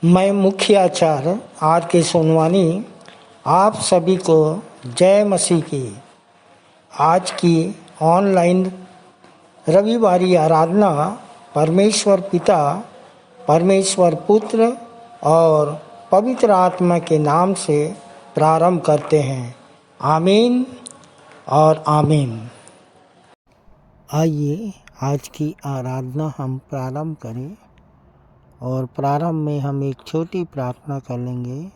मैं मुख्य आचार्य आर के सोनवानी आप सभी को जय मसीह की। आज की ऑनलाइन रविवारी आराधना परमेश्वर पिता, परमेश्वर पुत्र और पवित्र आत्मा के नाम से प्रारंभ करते हैं। आमीन और आमीन। आइए आज की आराधना हम प्रारंभ करें और प्रारंभ में हम एक छोटी प्रार्थना कर लेंगे।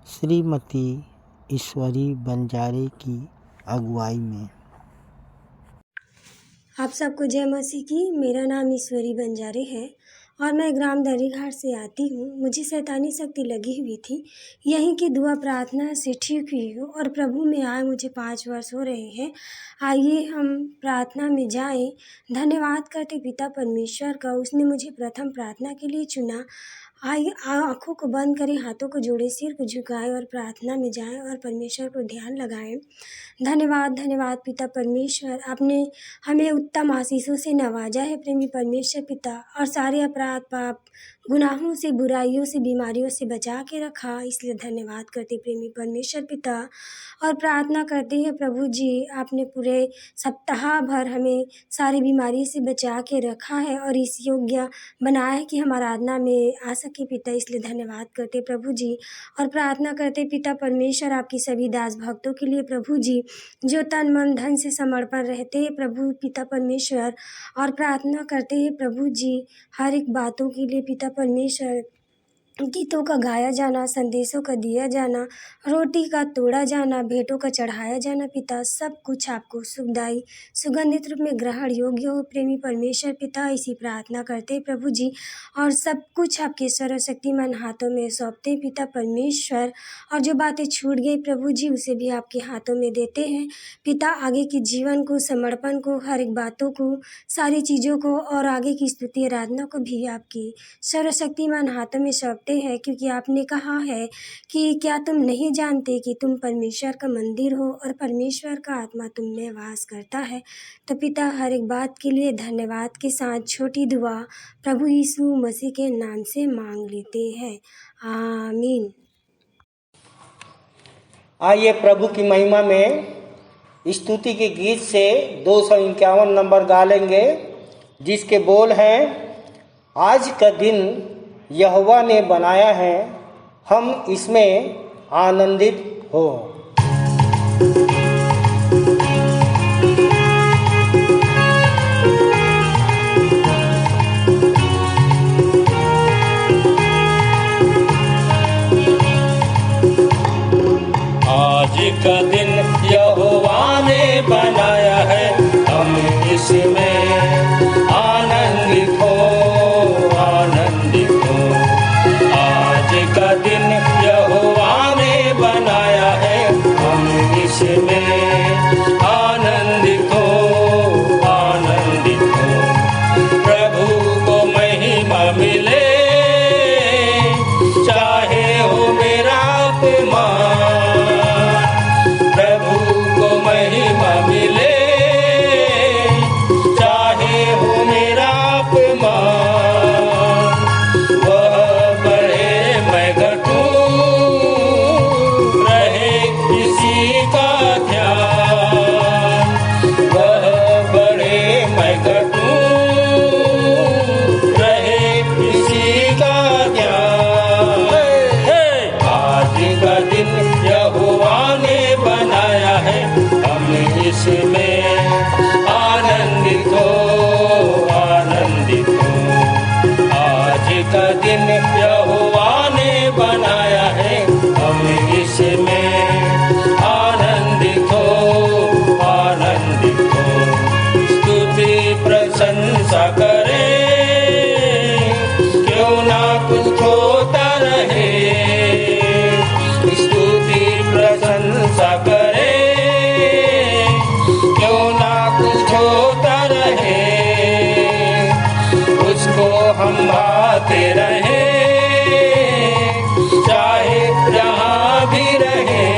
श्रीमती ईश्वरी बंजारे की अगुवाई में। आप सबको जय मसीह की। मेरा नाम ईश्वरी बंजारे है और मैं ग्राम दर्रीघाट से आती हूँ। मुझे शैतानी शक्ति लगी हुई थी, यहीं की दुआ प्रार्थना से ठीक हुई हूँ और प्रभु में आए मुझे 5 वर्ष हो रहे हैं। आइए हम प्रार्थना में जाएं। धन्यवाद करते पिता परमेश्वर का, उसने मुझे प्रथम प्रार्थना के लिए चुना। आइए आँखों को बंद करें, हाथों को जोड़े, सिर को झुकाएं और प्रार्थना में जाएं और परमेश्वर पर ध्यान लगाएं। धन्यवाद पिता परमेश्वर, आपने हमें उत्तम आशीषों से नवाजा है प्रेमी परमेश्वर पिता, और सारे अपराध पाप गुनाहों से, बुराइयों से, बीमारियों से बचा के रखा। इसलिए धन्यवाद करते प्रेमी परमेश्वर पिता और प्रार्थना करते हैं प्रभु जी, आपने पूरे सप्ताह भर हमें सारी बीमारी से बचा के रखा है और इस योग्य बनाया है कि हम आराधना में आ सके पिता। इसलिए धन्यवाद करते प्रभु जी और प्रार्थना करते पिता परमेश्वर आपकी सभी दास भक्तों के लिए प्रभु जी, जो तन मन धन से समर्पण रहते हैं प्रभु पिता परमेश्वर, और प्रार्थना करते हैं प्रभु जी हर एक बातों के लिए पिता परमेश्वर। गीतों का गाया जाना, संदेशों का दिया जाना, रोटी का तोड़ा जाना, भेंटों का चढ़ाया जाना पिता, सब कुछ आपको सुखदाई सुगंधित रूप में ग्रहण योग्य हो प्रेमी परमेश्वर पिता। इसी प्रार्थना करते प्रभु जी और सब कुछ आपके सर्वशक्तिमान हाथों में सौंपते पिता परमेश्वर। और जो बातें छूट गई प्रभु जी, उसे भी आपके हाथों में देते हैं पिता। आगे के जीवन को, समर्पण को, हर एक बातों को, सारी चीज़ों को और आगे की स्तुति आराधना को भी आपकी सर्वशक्तिमान हाथों में सौंपते हैं, क्योंकि आपने कहा है कि क्या तुम नहीं जानते कि तुम परमेश्वर का मंदिर हो और परमेश्वर का आत्मा तुम में वास करता है। तो पिता हर एक बात के लिए धन्यवाद के साथ छोटी दुआ प्रभु यीशु मसीह के नाम से मांग लेते हैं। आमीन। आइए प्रभु की महिमा में स्तुति के गीत से 251 नंबर गा लेंगे, जिसके बोल हैं, आज का दिन यहोवा ने बनाया है, हम इसमें आनंदित हो। आज का दिन यहोवा ने बनाया है, हम इसमें आनंदित हो, आनंदित हो। आज का दिन यहोवा ने बनाया है, हम इसमें आनंदित हो, आनंदित हो। प्रभु को महिमा मिले, चाहे हो मेरा अपमान, प्रभु को महिमा मिले, चाहे हो मेरा अपमान। वह बढ़े मैं घटूं, रहे किसी का ध्यान। वह बढ़े मैं घटूं, रहे किसी का ध्यान। आज का दिन यहोवा ने बनाया है, हम इसमें आनंदित हो, आनंदित हो। आज का दिन यहोवा ने बनाया है, हम इसमें आनंदित हो, आनंदित हो। स्तुति प्रशंसा करें, क्यों ना कुछ होता रहे। स्तुति प्रशंसा करें, क्यों ना कुछ होता रहे। उसको हम भाते रहे, चाहे जहाँ भी रहे।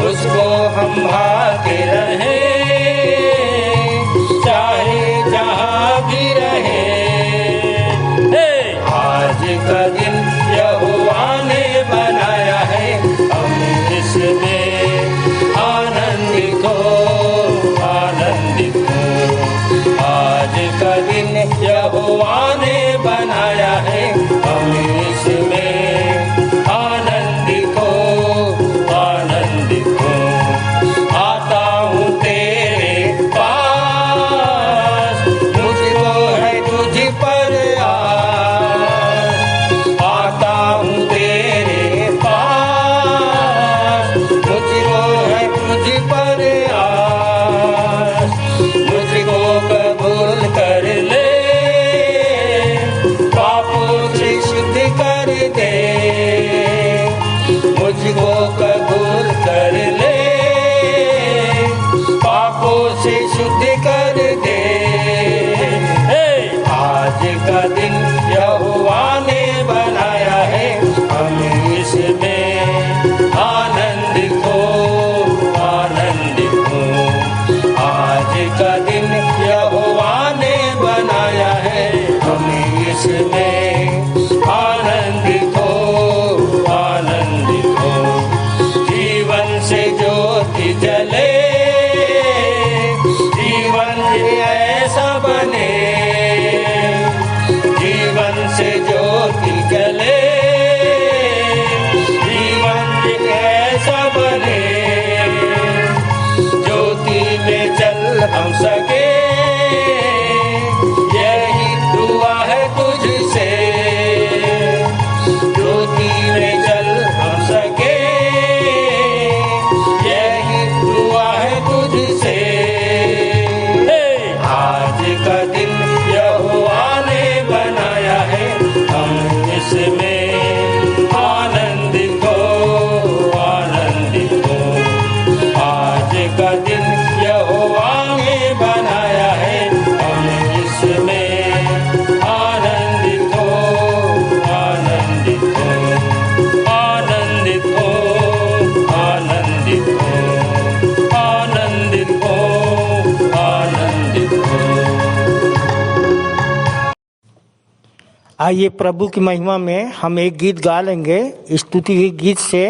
उसको हम भाते रहे, चाहे जहाँ भी रहे। ने बनाया है, हम इसमें आनंदित हो, आनंदित हो। आता हूँ तेरे पास, मुझको है तुझ पर आस। आता हूँ तेरे पास, मुझको है तुझ पर आस। मुझको कबूल कर ले, पापों से शुद्ध कर दे। मुझको कबूल कर ले, पापों से शुद्ध कर दे। आज का दिन यहोवा ने बनाया है, हम इसमें आनंदित हो, आनंदित हो। आज का दिन यहोवा ने बनाया है, हम इसमें आनंदित हो, आनंदित हो। जीवन से ज्योति जले, जीवन ऐसा बने। जीवन से ज्योति जले, जीवन ऐसा बने। ज्योति में चल हम सके, यही दुआ है तुझसे। ज्योति में चल हम सके, यही दुआ है तुझसे। आज का दिन यहोवा ने बनाया है, हम इसमें आनंदित हो, आनंदित हो। आज का दिन यहोवा ने बनाया है, हम इसमें आनंदित हो, आनंदित हो। आनंदित हो, आनंदित हो, आनंदित हो, आनंदित हो। आइए प्रभु की महिमा में हम एक गीत गा लेंगे। स्तुति के गीत से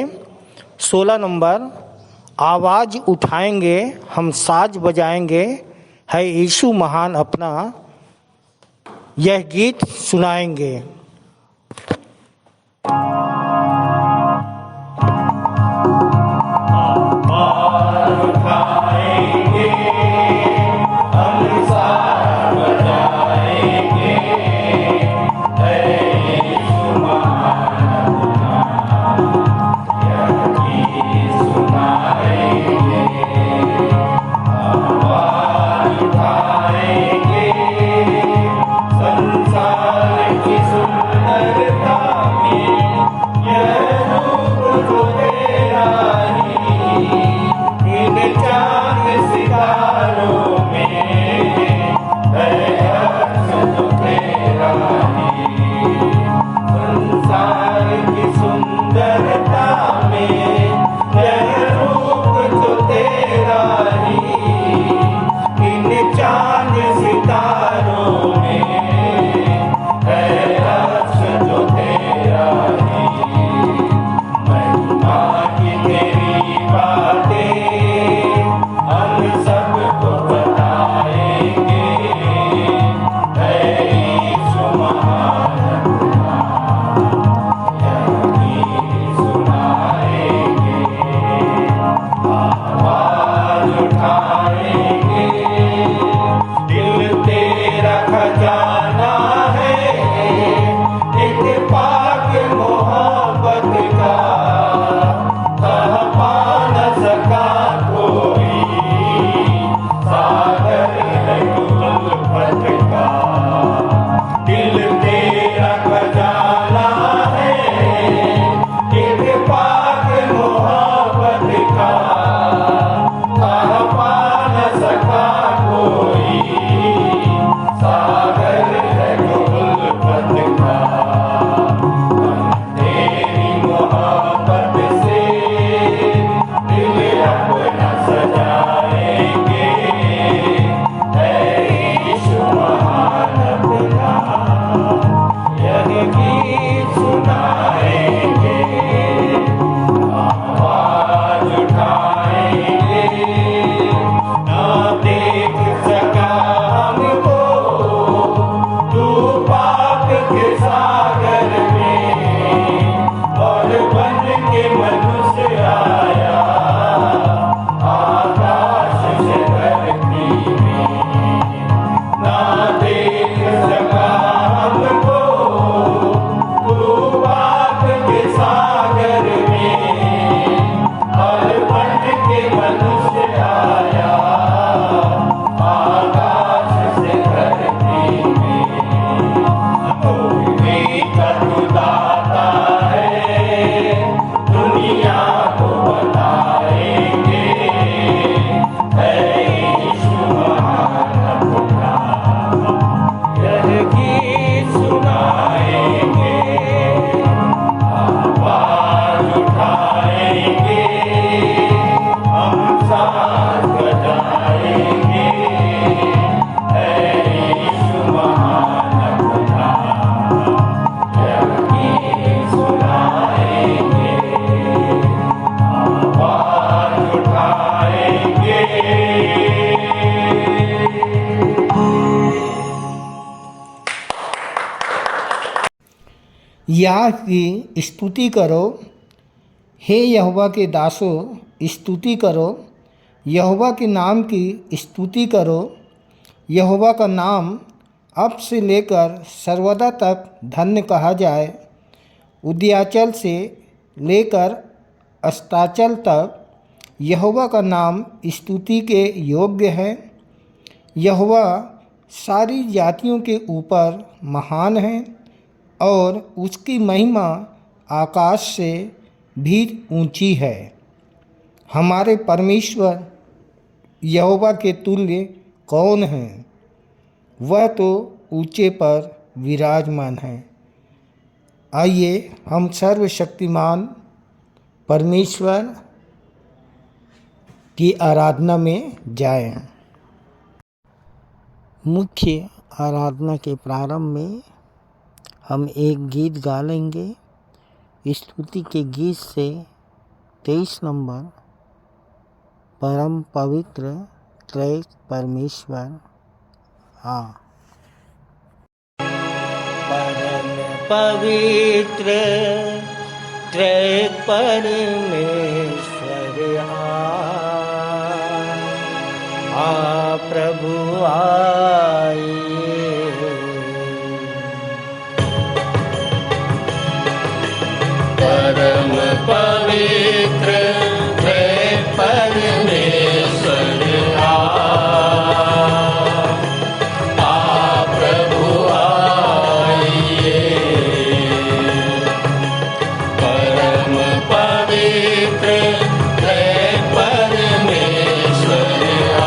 16 नंबर, आवाज़ उठाएंगे हम साज बजाएंगे, है यीशु महान अपना, यह गीत सुनाएंगे। संसार की सुन के सागर में और बन के मनुष्य आया आकाश से धरती में। ना देख सका हमको तू बात के सागर में और बन के मनुष्य आया आकाश से धरती में। तूने दाता है दुनिया को बताएंगे है यीशु महान खुदा। यह गीत सुनाएंगे आवाज उठाएंगे हम साथ बजाएंगे है यीशु महान खुदा। यह गीत सुनाएंगे आवाज उठाएंगे। याह की स्तुति करो, हे यहोवा के दासों स्तुति करो, यहोवा के नाम की स्तुति करो। यहोवा का नाम अब से लेकर सर्वदा तक धन्य कहा जाए। उदयाचल से लेकर अस्ताचल तक यहोवा का नाम स्तुति के योग्य है। यहोवा सारी जातियों के ऊपर महान है और उसकी महिमा आकाश से भी ऊंची है। हमारे परमेश्वर यहोवा के तुल्य कौन है? वह तो ऊंचे पर विराजमान है। आइए हम सर्वशक्तिमान परमेश्वर की आराधना में जाएं। मुख्य आराधना के प्रारंभ में हम एक गीत गा लेंगे। स्तुति के गीत से 23 नंबर परम पवित्र त्रय परमेश्वर। परम पवित्र त्रय परमेश्वर आ प्रभु आइए। परम पवित्र त्रय परमेश्वर आ प्रभु आइए। परम पवित्र त्रय परमेश्वर आ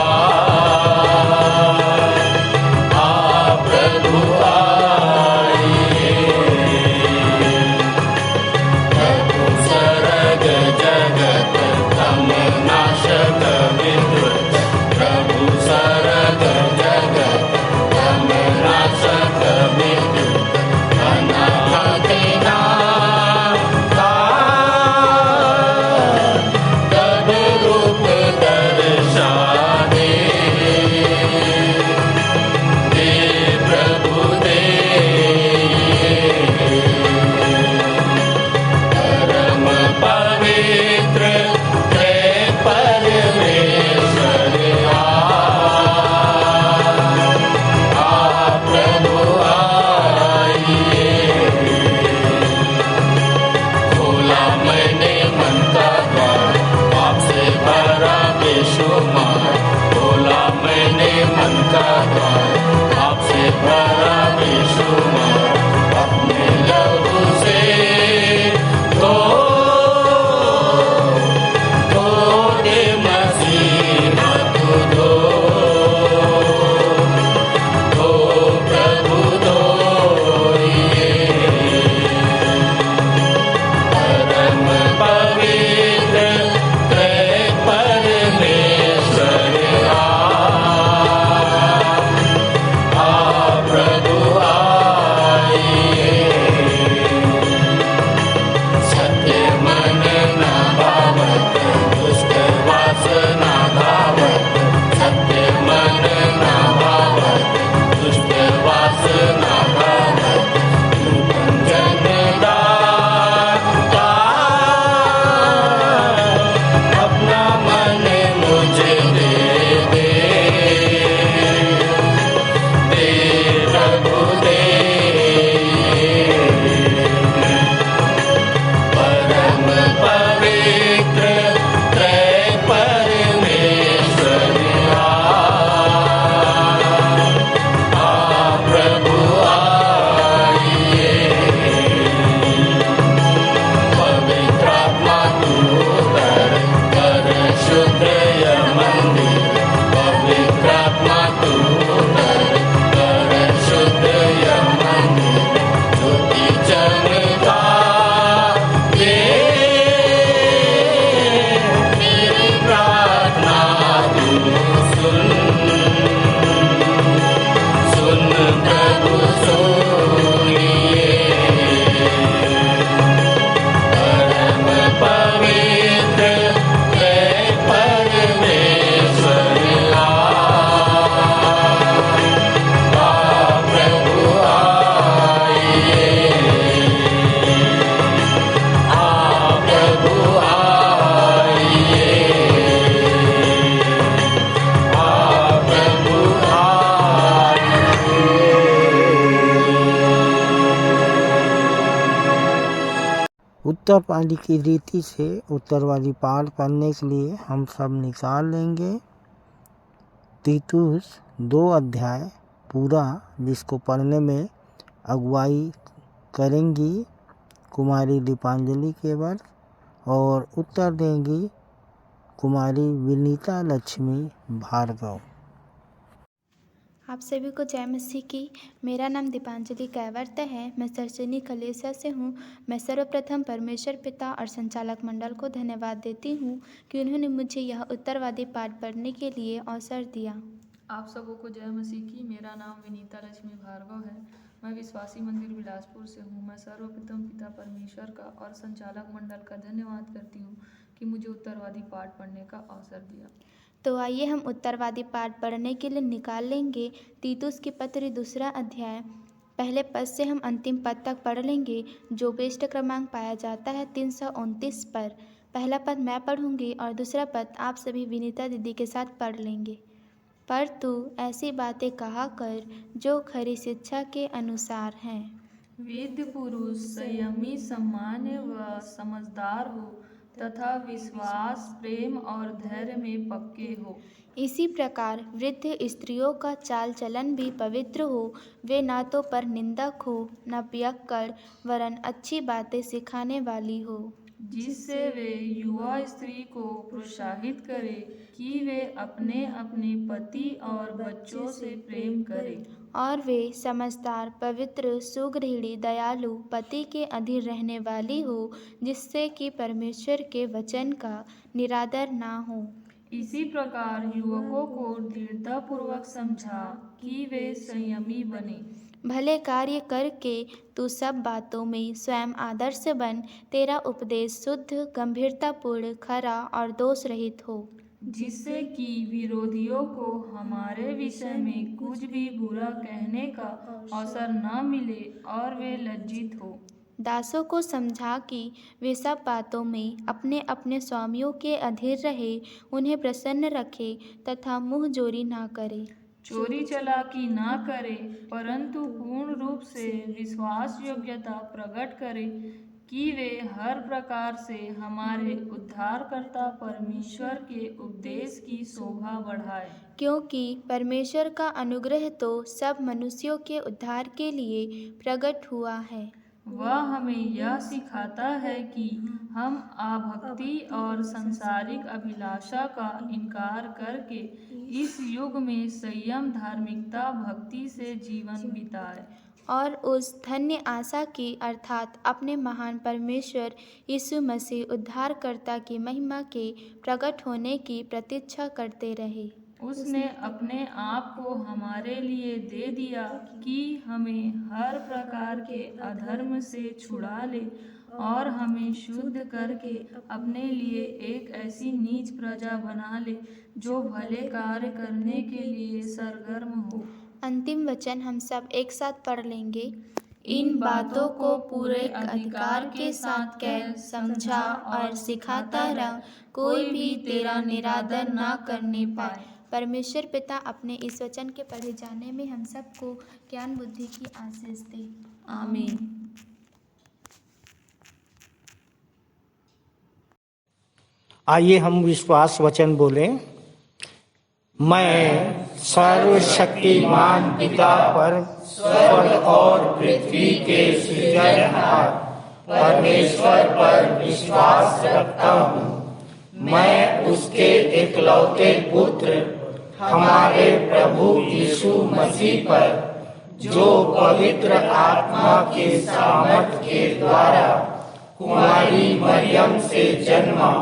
उत्तरवादी की रीति से उत्तरवादी पाठ पढ़ने के लिए हम सब निकाल लेंगे तीतुस 2 अध्याय पूरा, जिसको पढ़ने में अगुवाई करेंगी कुमारी दीपांजलि केवल और उत्तर देंगी कुमारी विनीता लक्ष्मी भार्गव। आप सभी को जय मसीह की। मेरा नाम दीपांजलि कैवर्त है। मैं सरसनी कलेसा से हूँ। मैं सर्वप्रथम परमेश्वर पिता और संचालक मंडल को धन्यवाद देती हूँ कि उन्होंने मुझे यह उत्तरवादी पाठ पढ़ने के लिए अवसर दिया। आप सबों को जय मसीह की। मेरा नाम विनीता लक्ष्मी भार्गव है। मैं विश्वासी मंदिर बिलासपुर से हूँ। मैं सर्वप्रथम पिता परमेश्वर का और संचालक मंडल का धन्यवाद करती हूँ कि मुझे उत्तरवादी पाठ पढ़ने का अवसर दिया। तो आइए हम उत्तरवादी पाठ पढ़ने के लिए निकाल लेंगे तीतुस की पत्री 2 अध्याय। पहले पद से हम अंतिम पद तक पढ़ लेंगे, जो पृष्ठ क्रमांक पाया जाता है 329 पर। पहला पद मैं पढ़ूंगी और दूसरा पद आप सभी विनीता दीदी के साथ पढ़ लेंगे। पर तू ऐसी बातें कहा कर जो खरी शिक्षा के अनुसार हैं। वेद पुरुष संयमी, सामान्य व समझदार हो तथा विश्वास, प्रेम और धैर्य में पक्के हो। इसी प्रकार वृद्ध स्त्रियों का चाल चलन भी पवित्र हो। वे ना तो पर निंदक हो, न पियक्कड़, वरन अच्छी बातें सिखाने वाली हो, जिससे वे युवा स्त्री को प्रोत्साहित करे कि वे अपने अपने पति और बच्चों से प्रेम करें। और वे समझदार, पवित्र, सुगृहिणी, दयालु, पति के अधीन रहने वाली हो, जिससे कि परमेश्वर के वचन का निरादर ना हो। इसी प्रकार युवकों को दृढ़तापूर्वक समझा कि वे संयमी बने। भले कार्य करके तू सब बातों में स्वयं आदर्श बन। तेरा उपदेश शुद्ध, गंभीरतापूर्ण, खरा और दोष रहित हो, जिससे कि विरोधियों को हमारे विषय में कुछ भी बुरा कहने का अवसर न मिले और वे लज्जित हो। दासों को समझा कि वे सब बातों में अपने अपने स्वामियों के अधीन रहे, उन्हें प्रसन्न रखे तथा मुँह जोरी ना करे, चोरी चलाकी ना करे, परंतु पूर्ण रूप से विश्वास योग्यता प्रकट करे कि वे हर प्रकार से हमारे उद्धारकर्ता परमेश्वर के उपदेश की शोभा बढ़ाए। क्योंकि परमेश्वर का अनुग्रह तो सब मनुष्यों के उद्धार के लिए प्रकट हुआ है। वह हमें यह सिखाता है कि हम आभक्ति और सांसारिक अभिलाषा का इनकार करके इस युग में संयम, धार्मिकता, भक्ति से जीवन बिताए और उस धन्य आशा की अर्थात अपने महान परमेश्वर यीशु मसीह उद्धारकर्ता की महिमा के प्रकट होने की प्रतीक्षा करते रहे। उसने अपने आप को हमारे लिए दे दिया कि हमें हर प्रकार के अधर्म से छुड़ा ले और हमें शुद्ध करके अपने लिए एक ऐसी नीच प्रजा बना ले जो भले कार्य करने के लिए सरगर्म हो। अंतिम वचन हम सब एक साथ पढ़ लेंगे। इन बातों को पूरे अधिकार के साथ कह, समझा और सिखाता रह, कोई भी तेरा निरादर ना करने पाए। परमेश्वर पिता अपने इस वचन के पढ़े जाने में हम सबको ज्ञान बुद्धि की आशीष दे। आमीन। आइए हम विश्वास वचन बोलें। मैं सर्वशक्तिमान पिता पर स्वर्ग और पृथ्वी के सृजनहार परमेश्वर पर विश्वास रखता हूँ। मैं उसके एकलौते पुत्र हमारे प्रभु यीशु मसीह पर, जो पवित्र आत्मा के सामर्थ के द्वारा कुमारी मरियम से जन्मा,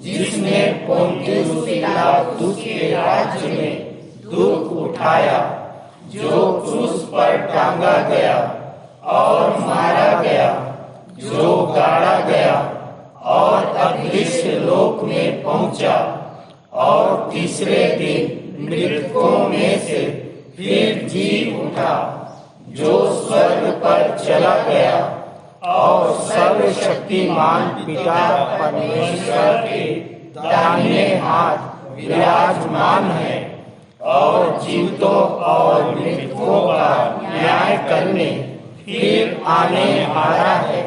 जिसने पोंतियुस पिलातुस के राज्य में दुख उठाया, जो क्रूस पर टांगा गया और मारा गया, जो गाड़ा गया और अदृश्य लोक में पहुंचा और तीसरे दिन मृतकों में से फिर जी उठा, जो स्वर्ग पर चला गया और सर्वशक्तिमान पिता परमेश्वर के दाहिने हाथ विराजमान है और जीवितों और मृतकों का न्याय करने फिर आने वाला है।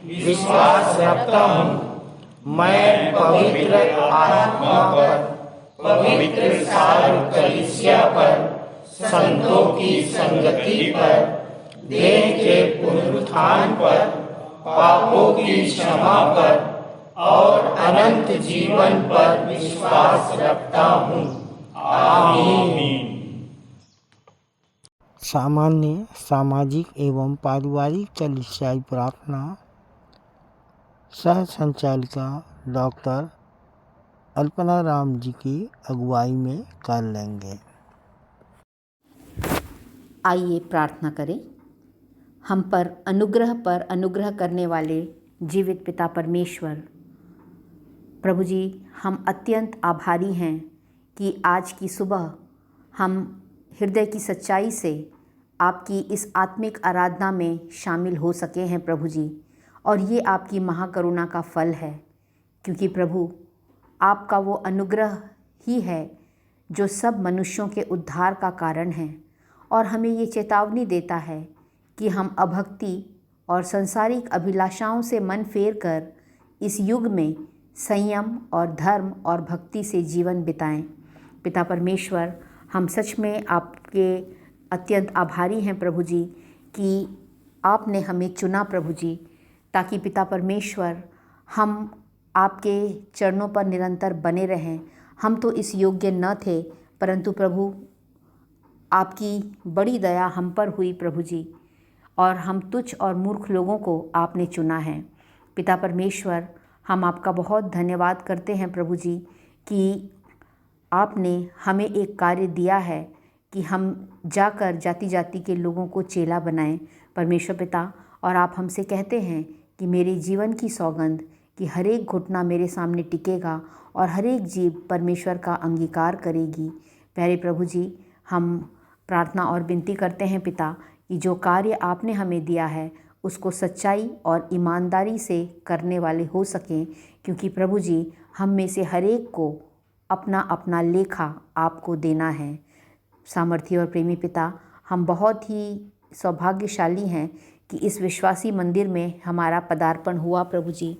विश्वास रखता हूँ। मैं पवित्र आत्मा पर, पवित्र सार्वभौमिक कलीसिया पर, संतों की संगति पर, देह के पुनरुत्थान पर, पापों की क्षमा पर और अनंत जीवन पर विश्वास रखता हूँ। आमीन। सामान्य सामाजिक एवं पारिवारिक कलीसियाई प्रार्थना सह संचालिका डॉक्टर अल्पना राम जी की अगुवाई में कर लेंगे। आइए प्रार्थना करें। हम पर अनुग्रह करने वाले जीवित पिता परमेश्वर, प्रभु जी, हम अत्यंत आभारी हैं कि आज की सुबह हम हृदय की सच्चाई से आपकी इस आत्मिक आराधना में शामिल हो सके हैं प्रभु जी। और ये आपकी महाकरुणा का फल है, क्योंकि प्रभु आपका वो अनुग्रह ही है जो सब मनुष्यों के उद्धार का कारण है। और हमें ये चेतावनी देता है कि हम अभक्ति और सांसारिक अभिलाषाओं से मन फेर कर इस युग में संयम और धर्म और भक्ति से जीवन बिताएं। पिता परमेश्वर, हम सच में आपके अत्यंत आभारी हैं प्रभु जी कि आपने हमें चुना प्रभु जी, ताकि पिता परमेश्वर हम आपके चरणों पर निरंतर बने रहें। हम तो इस योग्य न थे, परंतु प्रभु आपकी बड़ी दया हम पर हुई प्रभु जी, और हम तुच्छ और मूर्ख लोगों को आपने चुना है। पिता परमेश्वर, हम आपका बहुत धन्यवाद करते हैं प्रभु जी कि आपने हमें एक कार्य दिया है कि हम जाकर जाति जाति के लोगों को चेला बनाएं परमेश्वर पिता। और आप हमसे कहते हैं कि मेरे जीवन की सौगंध कि हर एक घुटना मेरे सामने टिकेगा और हर एक जीव परमेश्वर का अंगीकार करेगी। प्यारे प्रभु जी, हम प्रार्थना और विनती करते हैं पिता कि जो कार्य आपने हमें दिया है उसको सच्चाई और ईमानदारी से करने वाले हो सकें, क्योंकि प्रभु जी हम में से हर एक को अपना अपना लेखा आपको देना है। सामर्थी और प्रेमी पिता, हम बहुत ही सौभाग्यशाली हैं कि इस विश्वासी मंदिर में हमारा पदार्पण हुआ प्रभु जी।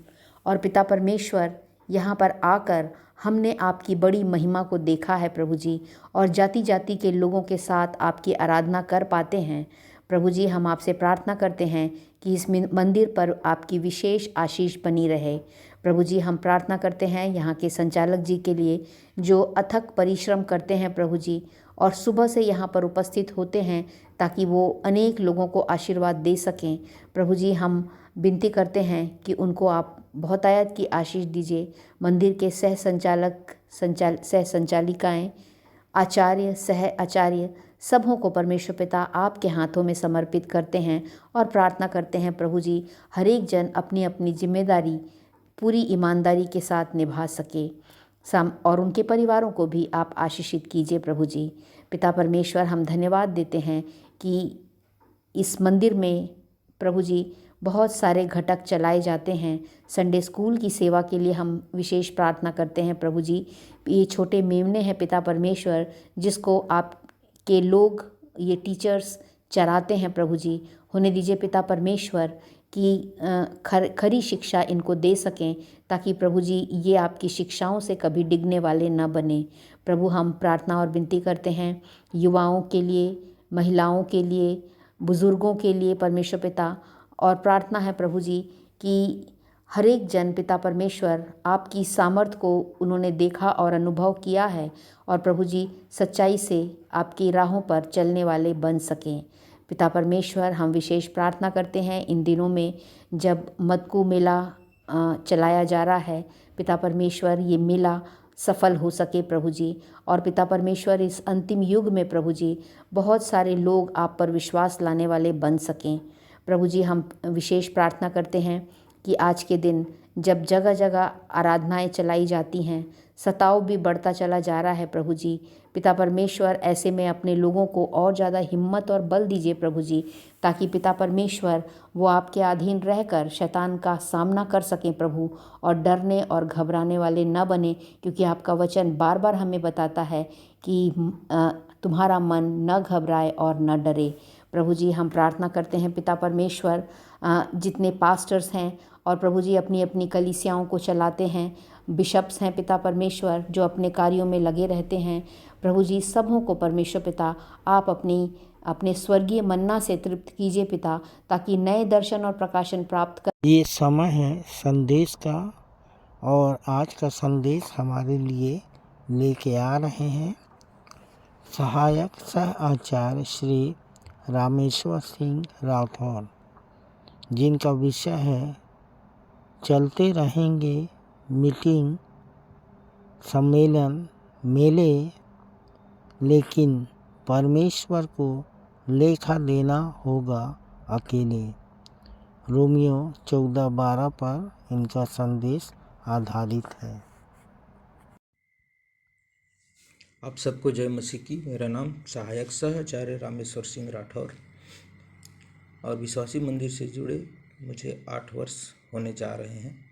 और पिता परमेश्वर, यहाँ पर आकर हमने आपकी बड़ी महिमा को देखा है प्रभु जी, और जाति जाति के लोगों के साथ आपकी आराधना कर पाते हैं प्रभु जी। हम आपसे प्रार्थना करते हैं कि इस मंदिर पर आपकी विशेष आशीष बनी रहे प्रभु जी। हम प्रार्थना करते हैं यहाँ के संचालक जी के लिए, जो अथक परिश्रम करते हैं प्रभु जी, और सुबह से यहाँ पर उपस्थित होते हैं ताकि वो अनेक लोगों को आशीर्वाद दे सकें प्रभु जी। हम विनती करते हैं कि उनको आप बहुतायत की आशीष दीजिए। मंदिर के सह संचालिकाएँ, आचार्य, सह आचार्य, सबों को परमेश्वर पिता आपके हाथों में समर्पित करते हैं और प्रार्थना करते हैं प्रभु जी, हर एक जन अपनी अपनी जिम्मेदारी पूरी ईमानदारी के साथ निभा सके। और उनके परिवारों को भी आप आशीषित कीजिए प्रभु जी। पिता परमेश्वर, हम धन्यवाद देते हैं कि इस मंदिर में प्रभु जी बहुत सारे घटक चलाए जाते हैं। संडे स्कूल की सेवा के लिए हम विशेष प्रार्थना करते हैं प्रभु जी। ये छोटे मेमने हैं पिता परमेश्वर, जिसको आपके लोग, ये टीचर्स चलाते हैं प्रभु जी। होने दीजिए पिता परमेश्वर कि खरी शिक्षा इनको दे सकें, ताकि प्रभु जी ये आपकी शिक्षाओं से कभी डिगने वाले न बने। प्रभु, हम प्रार्थना और विनती करते हैं युवाओं के लिए, महिलाओं के लिए, बुज़ुर्गों के लिए परमेश्वर पिता। और प्रार्थना है प्रभु जी कि हर एक जन पिता परमेश्वर आपकी सामर्थ को उन्होंने देखा और अनुभव किया है, और प्रभु जी सच्चाई से आपकी राहों पर चलने वाले बन सकें। पिता परमेश्वर, हम विशेष प्रार्थना करते हैं इन दिनों में जब मदकू मेला चलाया जा रहा है पिता परमेश्वर, ये मेला सफल हो सके प्रभु जी। और पिता परमेश्वर, इस अंतिम युग में प्रभु जी बहुत सारे लोग आप पर विश्वास लाने वाले बन सकें प्रभु जी। हम विशेष प्रार्थना करते हैं कि आज के दिन जब जगह जगह आराधनाएं चलाई जाती हैं, सताव भी बढ़ता चला जा रहा है प्रभु जी। पिता परमेश्वर, ऐसे में अपने लोगों को और ज़्यादा हिम्मत और बल दीजिए प्रभु जी, ताकि पिता परमेश्वर वो आपके अधीन रहकर शैतान का सामना कर सकें प्रभु, और डरने और घबराने वाले न बने, क्योंकि आपका वचन बार बार हमें बताता है कि तुम्हारा मन न घबराए और न डरे प्रभु जी। हम प्रार्थना करते हैं पिता परमेश्वर, जितने पास्टर्स हैं और प्रभु जी अपनी अपनी कलीसियाओं को चलाते हैं। बिशप्स हैं पिता परमेश्वर जो अपने कार्यों में लगे रहते हैं। प्रभु जी सबों को परमेश्वर पिता आप अपने स्वर्गीय मन्ना से तृप्त कीजिए पिता, ताकि नए दर्शन और प्रकाशन प्राप्त कर। ये समय है संदेश का, और आज का संदेश हमारे लिए लेके आ रहे हैं सहायक सह आचार्य श्री रामेश्वर सिंह राठौर, जिनका विषय है चलते रहेंगे मीटिंग, सम्मेलन, मेले, लेकिन परमेश्वर को लेखा देना होगा अकेले। रोमियो 14:12 पर इनका संदेश आधारित है। आप सबको जय मसीह की। मेरा नाम सहायक सह आचार्य रामेश्वर सिंह राठौर, और विश्वासी मंदिर से जुड़े मुझे 8 वर्ष होने जा रहे हैं।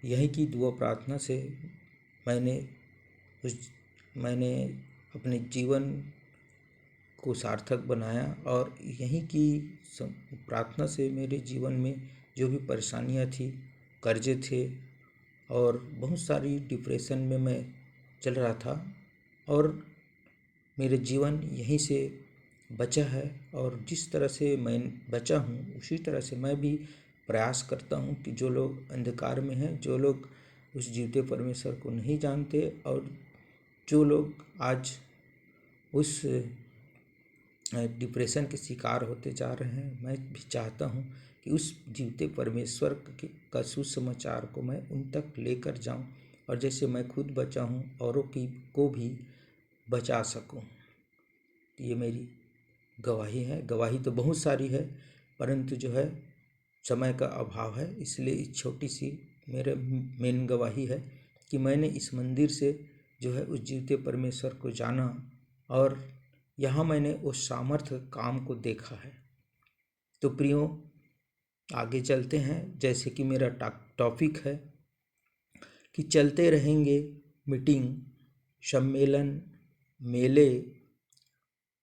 यहीं की दुआ प्रार्थना से मैंने अपने जीवन को सार्थक बनाया, और यहीं की प्रार्थना से मेरे जीवन में जो भी परेशानियां थी, कर्जे थे और बहुत सारी डिप्रेशन में मैं चल रहा था, और मेरे जीवन यहीं से बचा है। और जिस तरह से मैं बचा हूँ उसी तरह से मैं भी प्रयास करता हूँ कि जो लोग अंधकार में हैं, जो लोग उस जीवते परमेश्वर को नहीं जानते, और जो लोग आज उस डिप्रेशन के शिकार होते जा रहे हैं, मैं भी चाहता हूँ कि उस जीवते परमेश्वर का सुसमाचार को मैं उन तक लेकर जाऊँ, और जैसे मैं खुद बचा हूँ औरों को भी बचा सकूँ। ये मेरी गवाही है। गवाही तो बहुत सारी है, परंतु जो है समय का अभाव है, इसलिए इस छोटी सी मेरे मेन गवाही है कि मैंने इस मंदिर से जो है उस जीवते परमेश्वर को जाना, और यहाँ मैंने उस सामर्थ्य काम को देखा है। तो प्रियो, आगे चलते हैं। जैसे कि मेरा टॉपिक है कि चलते रहेंगे मीटिंग, सम्मेलन, मेले,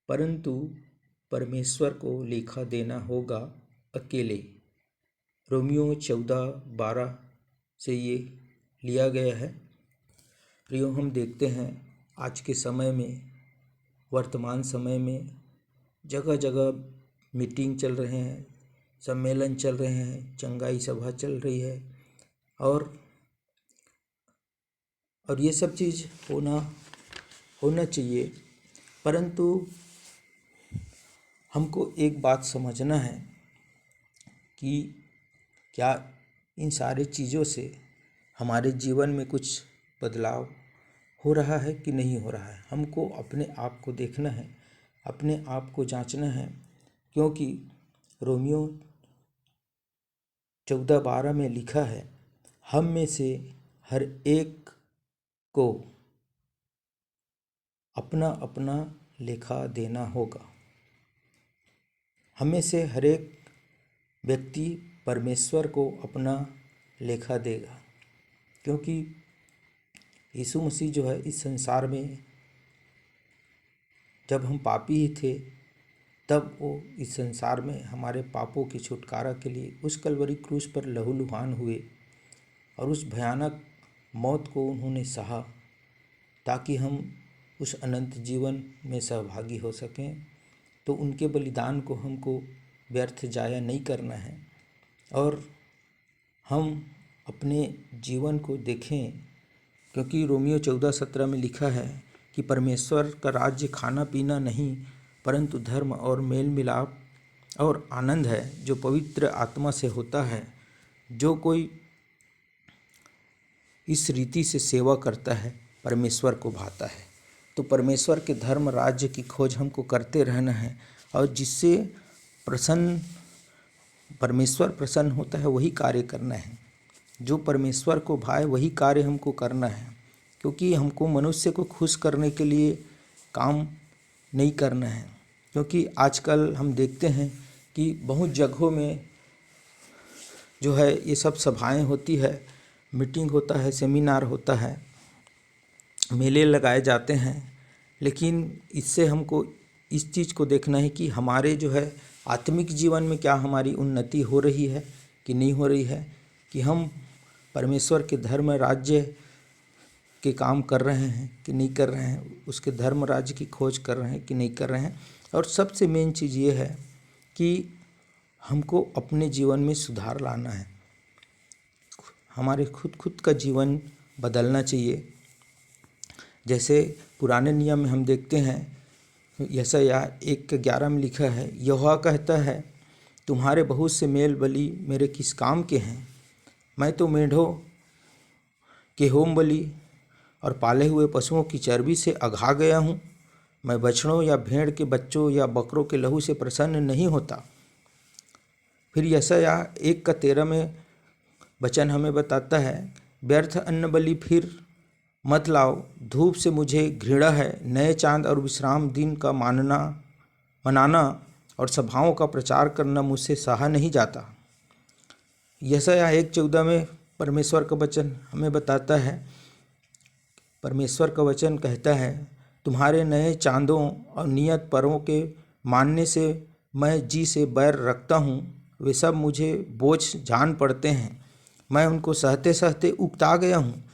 परंतु परमेश्वर को लेखा देना होगा अकेले। रोमियो 14:12 से ये लिया गया है। प्रियो, हम देखते हैं आज के समय में, वर्तमान समय में जगह जगह मीटिंग चल रहे हैं, सम्मेलन चल रहे हैं, चंगाई सभा चल रही है, और ये सब चीज़ होना चाहिए। परंतु हमको एक बात समझना है कि क्या इन सारी चीज़ों से हमारे जीवन में कुछ बदलाव हो रहा है कि नहीं हो रहा है। हमको अपने आप को देखना है, अपने आप को जांचना है, क्योंकि रोमियो 14:12 में लिखा है, हम में से हर एक को अपना अपना लेखा देना होगा। हमें से हर एक व्यक्ति परमेश्वर को अपना लेखा देगा, क्योंकि यीशु मसीह जो है इस संसार में, जब हम पापी ही थे, तब वो इस संसार में हमारे पापों के छुटकारा के लिए उस कलवरी क्रूस पर लहूलुहान हुए, और उस भयानक मौत को उन्होंने सहा ताकि हम उस अनंत जीवन में सहभागी हो सकें। तो उनके बलिदान को हमको व्यर्थ जाया नहीं करना है, और हम अपने जीवन को देखें, क्योंकि रोमियो 14:17 में लिखा है कि परमेश्वर का राज्य खाना पीना नहीं, परंतु धर्म और मेल मिलाप और आनंद है, जो पवित्र आत्मा से होता है। जो कोई इस रीति से सेवा करता है परमेश्वर को भाता है। तो परमेश्वर के धर्म राज्य की खोज हमको करते रहना है, और जिससे परमेश्वर प्रसन्न होता है वही कार्य करना है। जो परमेश्वर को भाए वही कार्य हमको करना है, क्योंकि हमको मनुष्य को खुश करने के लिए काम नहीं करना है। क्योंकि आजकल हम देखते हैं कि बहुत जगहों में जो है ये सब सभाएं होती है, मीटिंग होता है, सेमिनार होता है, मेले लगाए जाते हैं, लेकिन इससे हमको इस चीज़ को देखना है कि हमारे जो है आत्मिक जीवन में क्या हमारी उन्नति हो रही है कि नहीं हो रही है, कि हम परमेश्वर के धर्म राज्य के काम कर रहे हैं कि नहीं कर रहे हैं, उसके धर्म राज्य की खोज कर रहे हैं कि नहीं कर रहे हैं। और सबसे मेन चीज़ ये है कि हमको अपने जीवन में सुधार लाना है, हमारे खुद का जीवन बदलना चाहिए। जैसे पुराने नियम में हम देखते हैं, यशायाह 1:11 में लिखा है, यहोवा कहता है, तुम्हारे बहुत से मेल बलि मेरे किस काम के हैं? मैं तो मेढ़ों के होम बलि और पाले हुए पशुओं की चर्बी से अघा गया हूँ। मैं बछड़ों या भेड़ के बच्चों या बकरों के लहू से प्रसन्न नहीं होता। फिर यशायाह 1:13 में वचन हमें बताता है, व्यर्थ अन्न बलि फिर मत लाओ, धूप से मुझे घृणा है। नए चांद और विश्राम दिन का मनाना और सभाओं का प्रचार करना मुझसे सहा नहीं जाता। यशायाह 1:14 में परमेश्वर का वचन हमें बताता है, परमेश्वर का वचन कहता है, तुम्हारे नए चांदों और नियत पर्वों के मानने से मैं जी से बैर रखता हूँ। वे सब मुझे बोझ जान पड़ते हैं, मैं उनको सहते सहते उकता गया हूँ।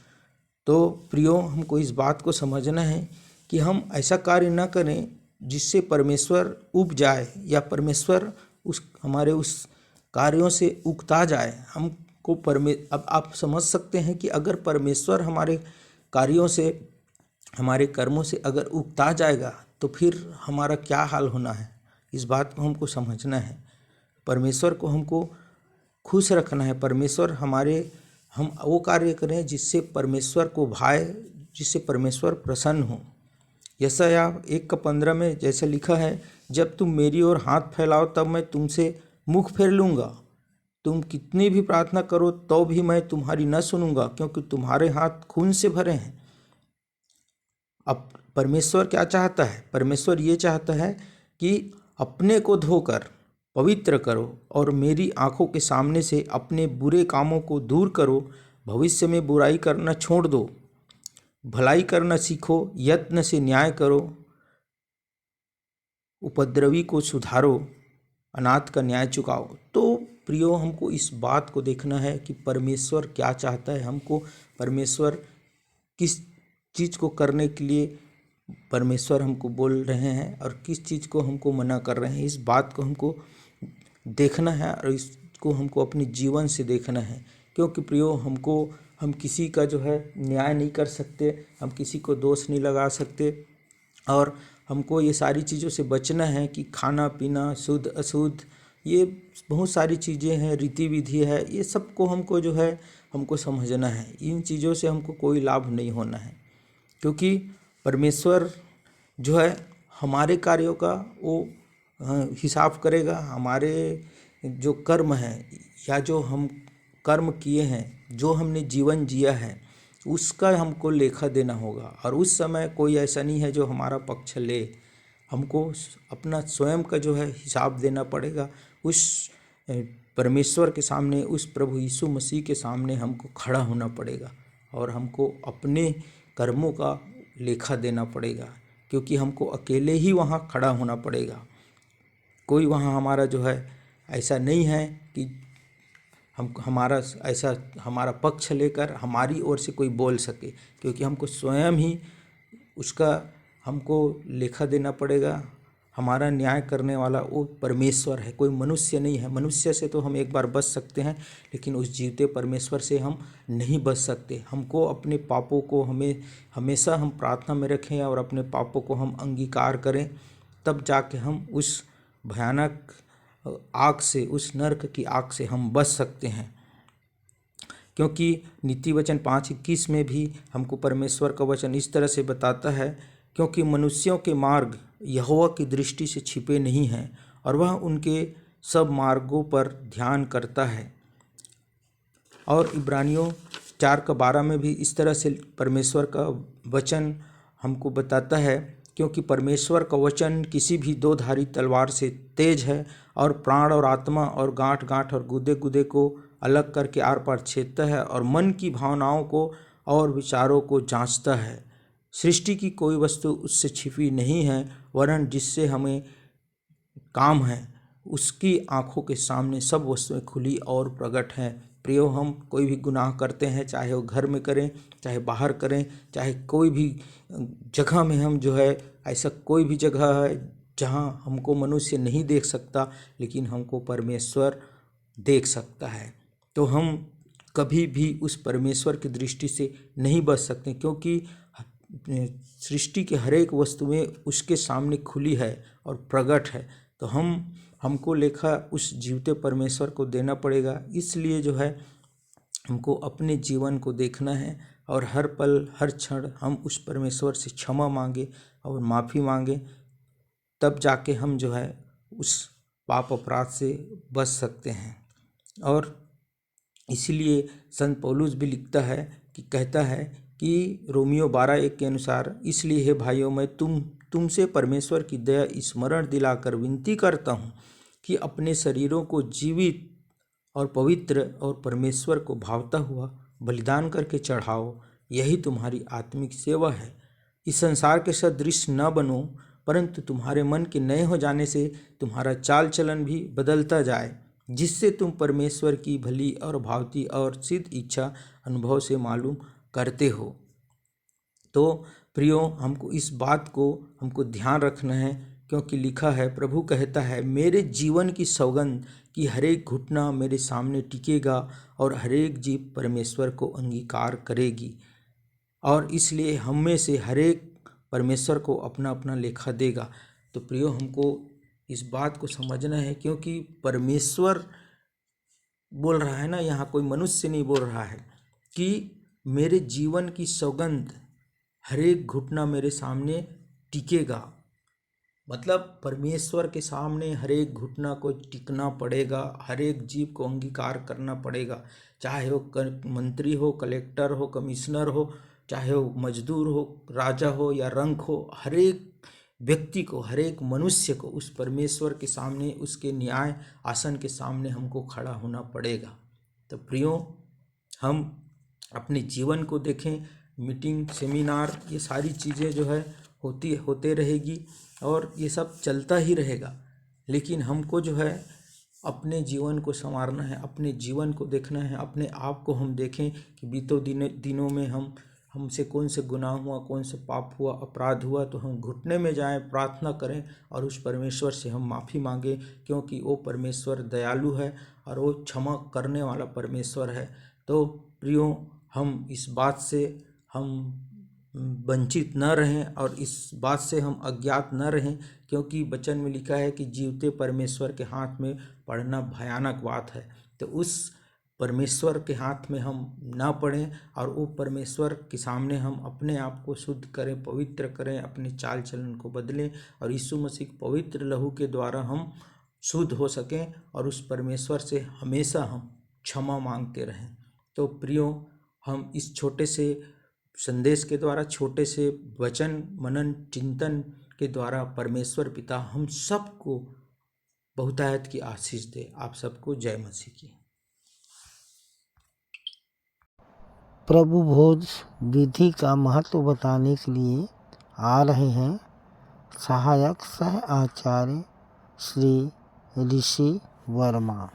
तो प्रियो, हमको इस बात को समझना है कि हम ऐसा कार्य न करें जिससे परमेश्वर उब जाए या परमेश्वर हमारे उस कार्यों से उकता जाए। हमको अब आप समझ सकते हैं कि अगर परमेश्वर हमारे कार्यों से, हमारे कर्मों से अगर उकता जाएगा तो फिर हमारा क्या हाल होना है। इस बात को हमको समझना है। परमेश्वर को हमको खुश रखना है। परमेश्वर हम वो कार्य करें जिससे परमेश्वर को भाए, जिससे परमेश्वर प्रसन्न हो। यशायाह 1:15 में जैसे लिखा है, जब तुम मेरी ओर हाथ फैलाओ तब मैं तुमसे मुख फेर लूँगा। तुम कितनी भी प्रार्थना करो तो भी मैं तुम्हारी न सुनूंगा, क्योंकि तुम्हारे हाथ खून से भरे हैं। अब परमेश्वर क्या चाहता है? परमेश्वर ये चाहता है कि अपने को धोकर पवित्र करो और मेरी आंखों के सामने से अपने बुरे कामों को दूर करो। भविष्य में बुराई करना छोड़ दो, भलाई करना सीखो, यत्न से न्याय करो, उपद्रवी को सुधारो, अनाथ का न्याय चुकाओ। तो प्रियो, हमको इस बात को देखना है कि परमेश्वर क्या चाहता है। हमको परमेश्वर किस चीज़ को करने के लिए परमेश्वर हमको बोल रहे हैं और किस चीज़ को हमको मना कर रहे हैं। इस बात को हमको देखना है और इसको हमको अपने जीवन से देखना है। क्योंकि प्रियो, हम किसी का जो है न्याय नहीं कर सकते, हम किसी को दोष नहीं लगा सकते। और हमको ये सारी चीज़ों से बचना है कि खाना पीना, शुद्ध अशुद्ध, ये बहुत सारी चीज़ें हैं, रीति विधि है, ये सबको हमको जो है हमको समझना है। इन चीज़ों से हमको कोई लाभ नहीं होना है, क्योंकि परमेश्वर जो है हमारे कार्यों का वो हिसाब करेगा। हमारे जो कर्म हैं या जो हम कर्म किए हैं, जो हमने जीवन जिया है, उसका हमको लेखा देना होगा। और उस समय कोई ऐसा नहीं है जो हमारा पक्ष ले। हमको अपना स्वयं का जो है हिसाब देना पड़ेगा उस परमेश्वर के सामने, उस प्रभु यीशु मसीह के सामने हमको खड़ा होना पड़ेगा और हमको अपने कर्मों का लेखा देना पड़ेगा, क्योंकि हमको अकेले ही वहाँ खड़ा होना पड़ेगा। कोई वहाँ हमारा जो है ऐसा नहीं है कि हमारा पक्ष लेकर हमारी ओर से कोई बोल सके, क्योंकि हमको स्वयं ही उसका हमको लेखा देना पड़ेगा। हमारा न्याय करने वाला वो परमेश्वर है, कोई मनुष्य नहीं है। मनुष्य से तो हम एक बार बच सकते हैं, लेकिन उस जीवते परमेश्वर से हम नहीं बच सकते। हमको अपने पापों को हमेशा हम प्रार्थना में रखें और अपने पापों को हम अंगीकार करें, तब जाके हम उस भयानक आग से, उस नरक की आग से हम बच सकते हैं। क्योंकि नीति वचन 5:21 में भी हमको परमेश्वर का वचन इस तरह से बताता है, क्योंकि मनुष्यों के मार्ग यहोवा की दृष्टि से छिपे नहीं हैं और वह उनके सब मार्गों पर ध्यान करता है। और इब्रानियों 4:12 में भी इस तरह से परमेश्वर का वचन हमको बताता है, क्योंकि परमेश्वर का वचन किसी भी दो-धारी तलवार से तेज है और प्राण और आत्मा और गांठ गांठ और गुदे गुदे को अलग करके आर पार छेदता है और मन की भावनाओं को और विचारों को जांचता है। सृष्टि की कोई वस्तु उससे छिपी नहीं है, वरन जिससे हमें काम है उसकी आंखों के सामने सब वस्तुएं खुली और प्रकट हैं। प्रियो, हम कोई भी गुनाह करते हैं, चाहे वो घर में करें, चाहे बाहर करें, चाहे कोई भी जगह में हम जो है, ऐसा कोई भी जगह है जहां हमको मनुष्य नहीं देख सकता, लेकिन हमको परमेश्वर देख सकता है। तो हम कभी भी उस परमेश्वर की दृष्टि से नहीं बच सकते, क्योंकि सृष्टि के हर एक वस्तुएं उसके सामने खुली है और प्रकट है। तो हमको लेखा उस जीवते परमेश्वर को देना पड़ेगा। इसलिए जो है हमको अपने जीवन को देखना है और हर पल हर क्षण हम उस परमेश्वर से क्षमा मांगे और माफ़ी मांगे, तब जाके हम जो है उस पाप अपराध से बच सकते हैं। और इसीलिए संत पौलुस भी लिखता है कि कहता है कि रोमियो 12:1 के अनुसार, इसलिए हे भाइयों, मैं तुमसे परमेश्वर की दया स्मरण दिलाकर विनती करता हूँ कि अपने शरीरों को जीवित और पवित्र और परमेश्वर को भावता हुआ बलिदान करके चढ़ाओ, यही तुम्हारी आत्मिक सेवा है। इस संसार के सदृश न बनो, परंतु तुम्हारे मन के नए हो जाने से तुम्हारा चाल चलन भी बदलता जाए, जिससे तुम परमेश्वर की भली और भावती और सिद्ध इच्छा अनुभव से मालूम करते हो। तो प्रियो, हमको इस बात को हमको ध्यान रखना है, क्योंकि लिखा है, प्रभु कहता है, मेरे जीवन की सौगंध कि हरेक घुटना मेरे सामने टिकेगा और हरेक जीभ परमेश्वर को अंगीकार करेगी। और इसलिए हम में से हरेक परमेश्वर को अपना अपना लेखा देगा। तो प्रियो, हमको इस बात को समझना है, क्योंकि परमेश्वर बोल रहा है ना, यहाँ कोई मनुष्य नहीं बोल रहा है, कि मेरे जीवन की सौगंध हरेक घुटना मेरे सामने टिकेगा। मतलब परमेश्वर के सामने हरेक घुटना को टिकना पड़ेगा, हरेक जीव को अंगीकार करना पड़ेगा, चाहे वो मंत्री हो, कलेक्टर हो, कमिश्नर हो, चाहे वो मजदूर हो, राजा हो या रंक हो, हरेक व्यक्ति को, हरेक मनुष्य को उस परमेश्वर के सामने, उसके न्याय आसन के सामने हमको खड़ा होना पड़ेगा। तो प्रियो, हम अपने जीवन को देखें, मीटिंग, सेमिनार, ये सारी चीज़ें जो है होते रहेगी और ये सब चलता ही रहेगा, लेकिन हमको जो है अपने जीवन को संवारना है, अपने जीवन को देखना है, अपने आप को हम देखें कि बीतों दिनों में हमसे कौन से गुनाह हुआ, कौन से पाप हुआ, अपराध हुआ, तो हम घुटने में जाएं, प्रार्थना करें और उस परमेश्वर से हम माफ़ी मांगें, क्योंकि वो परमेश्वर दयालु है और वो क्षमा करने वाला परमेश्वर है। तो प्रियो, हम इस बात से हम वंचित न रहें और इस बात से हम अज्ञात न रहें, क्योंकि वचन में लिखा है कि जीवते परमेश्वर के हाथ में पड़ना भयानक बात है। तो उस परमेश्वर के हाथ में हम ना पड़ें और वो परमेश्वर के सामने हम अपने आप को शुद्ध करें, पवित्र करें, अपने चाल चलन को बदलें और यीशु मसीह के पवित्र लहू के द्वारा हम शुद्ध हो सकें और उस परमेश्वर से हमेशा हम क्षमा मांगते रहें। तो प्रियो, हम इस छोटे से संदेश के द्वारा, छोटे से वचन मनन चिंतन के द्वारा परमेश्वर पिता हम सबको बहुतायत की आशीष दे। आप सबको जय मसीह की। प्रभु भोज विधि का महत्व बताने के लिए आ रहे हैं सहायक सह आचार्य श्री ऋषि वर्मा।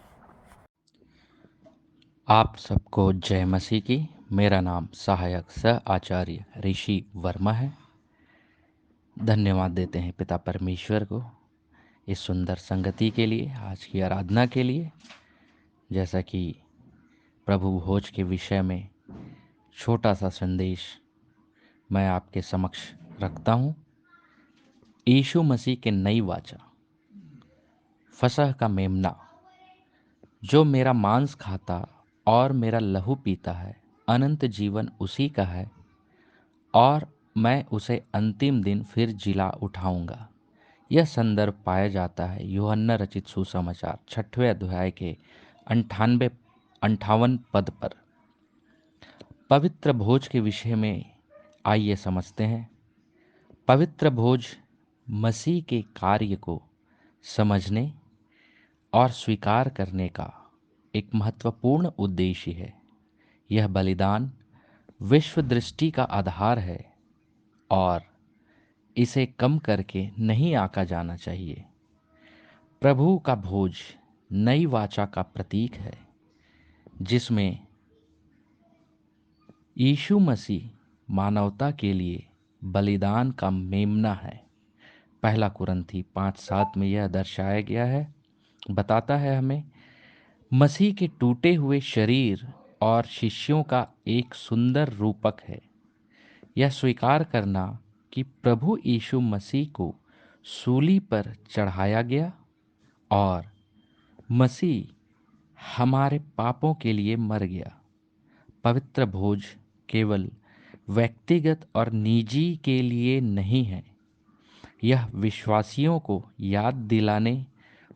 आप सबको जय मसीह की। मेरा नाम सहायक सह आचार्य ऋषि वर्मा है। धन्यवाद देते हैं पिता परमेश्वर को इस सुंदर संगति के लिए, आज की आराधना के लिए। जैसा कि प्रभु भोज के विषय में छोटा सा संदेश मैं आपके समक्ष रखता हूँ। यीशु मसीह के नई वाचा, फसह का मेमना, जो मेरा मांस खाता और मेरा लहू पीता है, अनंत जीवन उसी का है और मैं उसे अंतिम दिन फिर जिला उठाऊंगा। यह संदर्भ पाया जाता है यूहन्ना रचित सुसमाचार 6वें अध्याय के 58 पद पर। पवित्र भोज के विषय में आइए समझते हैं। पवित्र भोज मसीह के कार्य को समझने और स्वीकार करने का एक महत्वपूर्ण उद्देश्य है। यह बलिदान विश्व दृष्टि का आधार है और इसे कम करके नहीं आंका जाना चाहिए। प्रभु का भोज नई वाचा का प्रतीक है, जिसमें यीशु मसीह मानवता के लिए बलिदान का मेमना है। पहला कुरिन्थी 5:7 में यह दर्शाया गया है, बताता है हमें मसीह के टूटे हुए शरीर और शिष्यों का एक सुंदर रूपक है। यह स्वीकार करना कि प्रभु यीशु मसीह को सूली पर चढ़ाया गया और मसीह हमारे पापों के लिए मर गया। पवित्र भोज केवल व्यक्तिगत और निजी के लिए नहीं है, यह विश्वासियों को याद दिलाने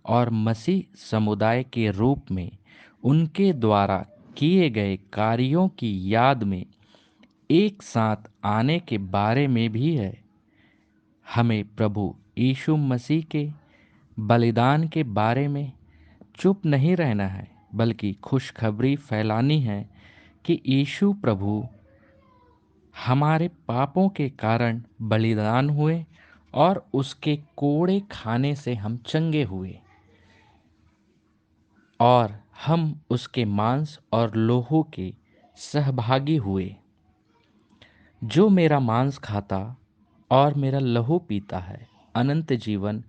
और मसीह समुदाय के रूप में उनके द्वारा किए गए कार्यों की याद में एक साथ आने के बारे में भी है। हमें प्रभु यीशु मसीह के बलिदान के बारे में चुप नहीं रहना है, बल्कि खुशखबरी फैलानी है कि यीशु प्रभु हमारे पापों के कारण बलिदान हुए और उसके कोड़े खाने से हम चंगे हुए और हम उसके मांस और लोहू के सहभागी हुए। जो मेरा मांस खाता और मेरा लहू पीता है, अनंत जीवन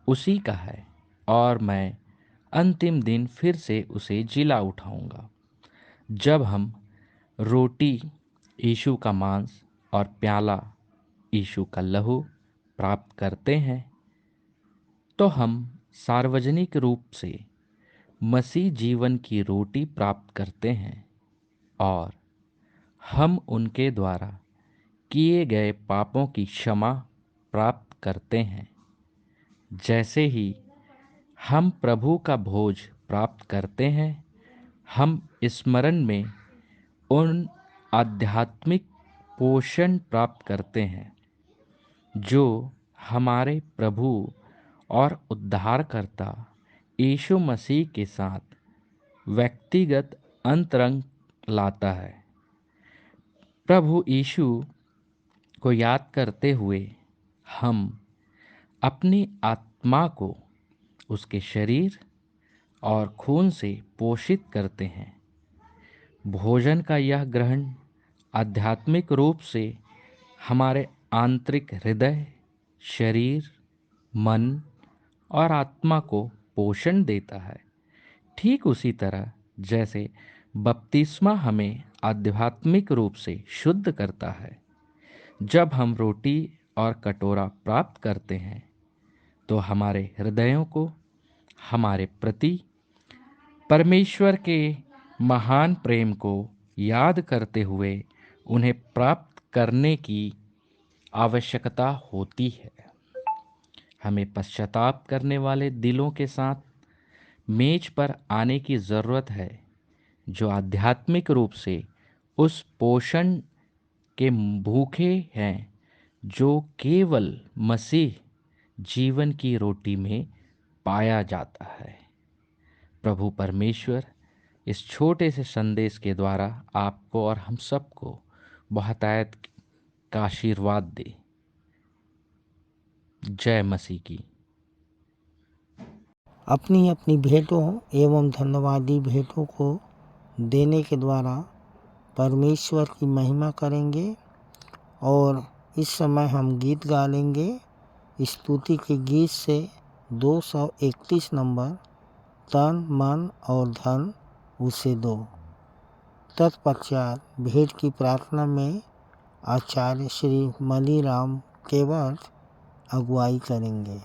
उसी का है और मैं अंतिम दिन फिर से उसे जिला उठाऊंगा। जब हम रोटी यीशु का मांस और प्याला यीशु का लहू प्राप्त करते हैं, तो हम सार्वजनिक रूप से मसीह जीवन की रोटी प्राप्त करते हैं और हम उनके द्वारा किए गए पापों की क्षमा प्राप्त करते हैं। जैसे ही हम प्रभु का भोज प्राप्त करते हैं, हम स्मरण में उन आध्यात्मिक पोषण प्राप्त करते हैं जो हमारे प्रभु और उद्धारकर्ता यीशु मसीह के साथ व्यक्तिगत अंतरंग लाता है। प्रभु यीशु को याद करते हुए हम अपनी आत्मा को उसके शरीर और खून से पोषित करते हैं। भोजन का यह ग्रहण आध्यात्मिक रूप से हमारे आंतरिक हृदय, शरीर, मन और आत्मा को पोषण देता है। ठीक उसी तरह जैसे बपतिस्मा हमें आध्यात्मिक रूप से शुद्ध करता है। जब हम रोटी और कटोरा प्राप्त करते हैं, तो हमारे हृदयों को हमारे प्रति परमेश्वर के महान प्रेम को याद करते हुए उन्हें प्राप्त करने की आवश्यकता होती है। हमें पश्चाताप करने वाले दिलों के साथ मेज पर आने की ज़रूरत है, जो आध्यात्मिक रूप से उस पोषण के भूखे हैं जो केवल मसीह जीवन की रोटी में पाया जाता है। प्रभु परमेश्वर इस छोटे से संदेश के द्वारा आपको और हम सबको बहुतायत का आशीर्वाद दे। जय मसीह की। अपनी अपनी भेंटों एवं धन्यवादी भेंटों को देने के द्वारा परमेश्वर की महिमा करेंगे और इस समय हम गीत गा लेंगे। स्तुति के गीत से 231 नंबर, तन मन और धन उसे दो। तत्पश्चात भेंट की प्रार्थना में आचार्य श्री मनीराम केवट अगुवाई करेंगे।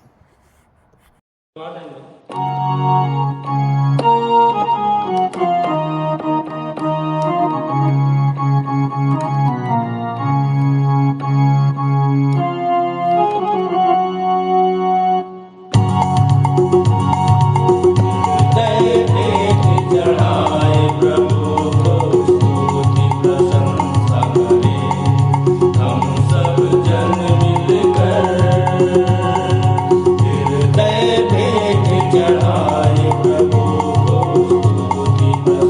चढ़ाए प्रभु को स्तुति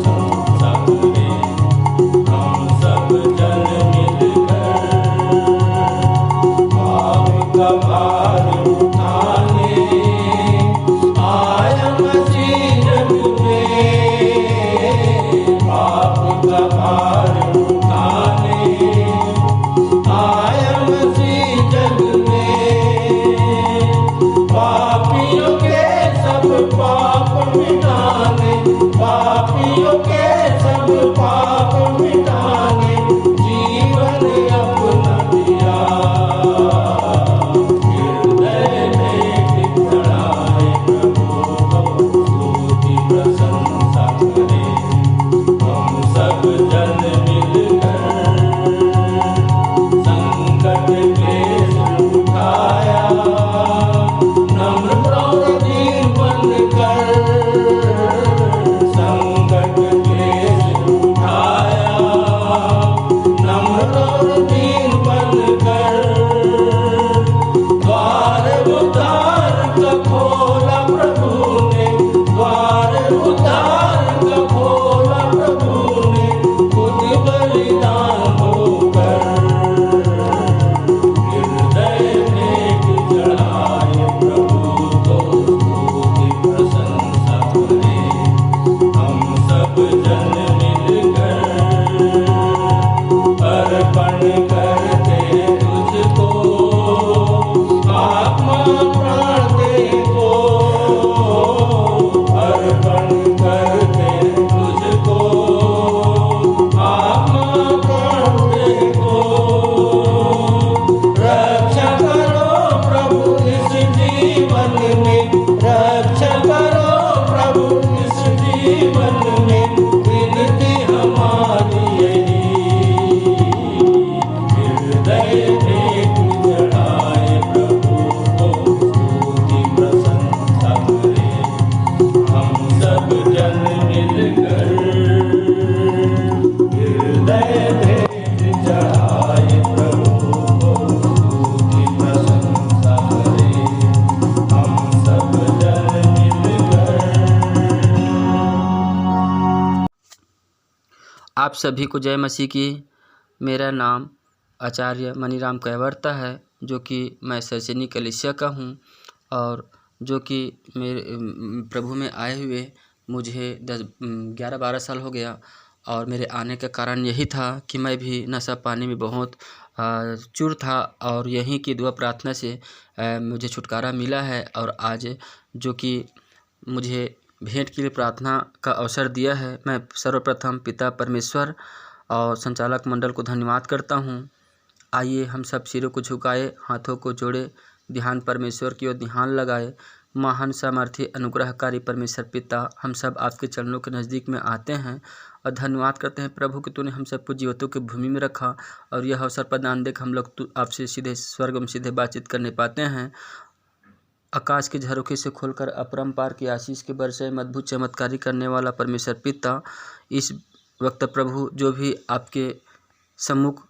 जन मिलकर अर्पण करते तुझको, आत्मा प्राण देखो, अर्पण करते तुझको, आत्मा प्राण देखो। रक्षा करो प्रभु इस जीवन में, रक्षा करो प्रभु इस जीवन में, विनती हमारी यही, हृदय भेंट चढ़ाए प्रभु को, स्तुति प्रशंसा करे हम सब जन मिलकर, हृदय भेंट चढ़ाए प्रभु को, स्तुति प्रशंसा करे हम सब जन मिलकर। आप सभी को जय मसीह की। मेरा नाम आचार्य मनीराम कैवर्ता है, जो कि मैं सैजनी कलीसिया का हूँ और जो कि मेरे प्रभु में आए हुए मुझे 11-12 साल हो गया। और मेरे आने का कारण यही था कि मैं भी नशा पानी में बहुत चूर था और यहीं की दुआ प्रार्थना से मुझे छुटकारा मिला है। और आज जो कि मुझे भेंट के लिए प्रार्थना का अवसर दिया है, मैं सर्वप्रथम पिता परमेश्वर और संचालक मंडल को धन्यवाद करता हूँ। आइए हम सब सिरों को झुकाए, हाथों को जोड़े, ध्यान परमेश्वर की ओर ध्यान लगाए। महान सामर्थ्य अनुग्रहकारी परमेश्वर पिता, हम सब आपके चरणों के नज़दीक में आते हैं और धन्यवाद करते हैं प्रभु कि तूने हम सबको जीवतों की भूमि में रखा और यह अवसर प्रदान देख हम लोग आपसे सीधे स्वर्ग में सीधे बातचीत करने पाते हैं। आकाश के झरोखे से खोलकर अपरंपार की आशीष के बरसे अद्भुत चमत्कारी करने वाला परमेश्वर पिता, इस वक्त प्रभु जो भी आपके सम्मुख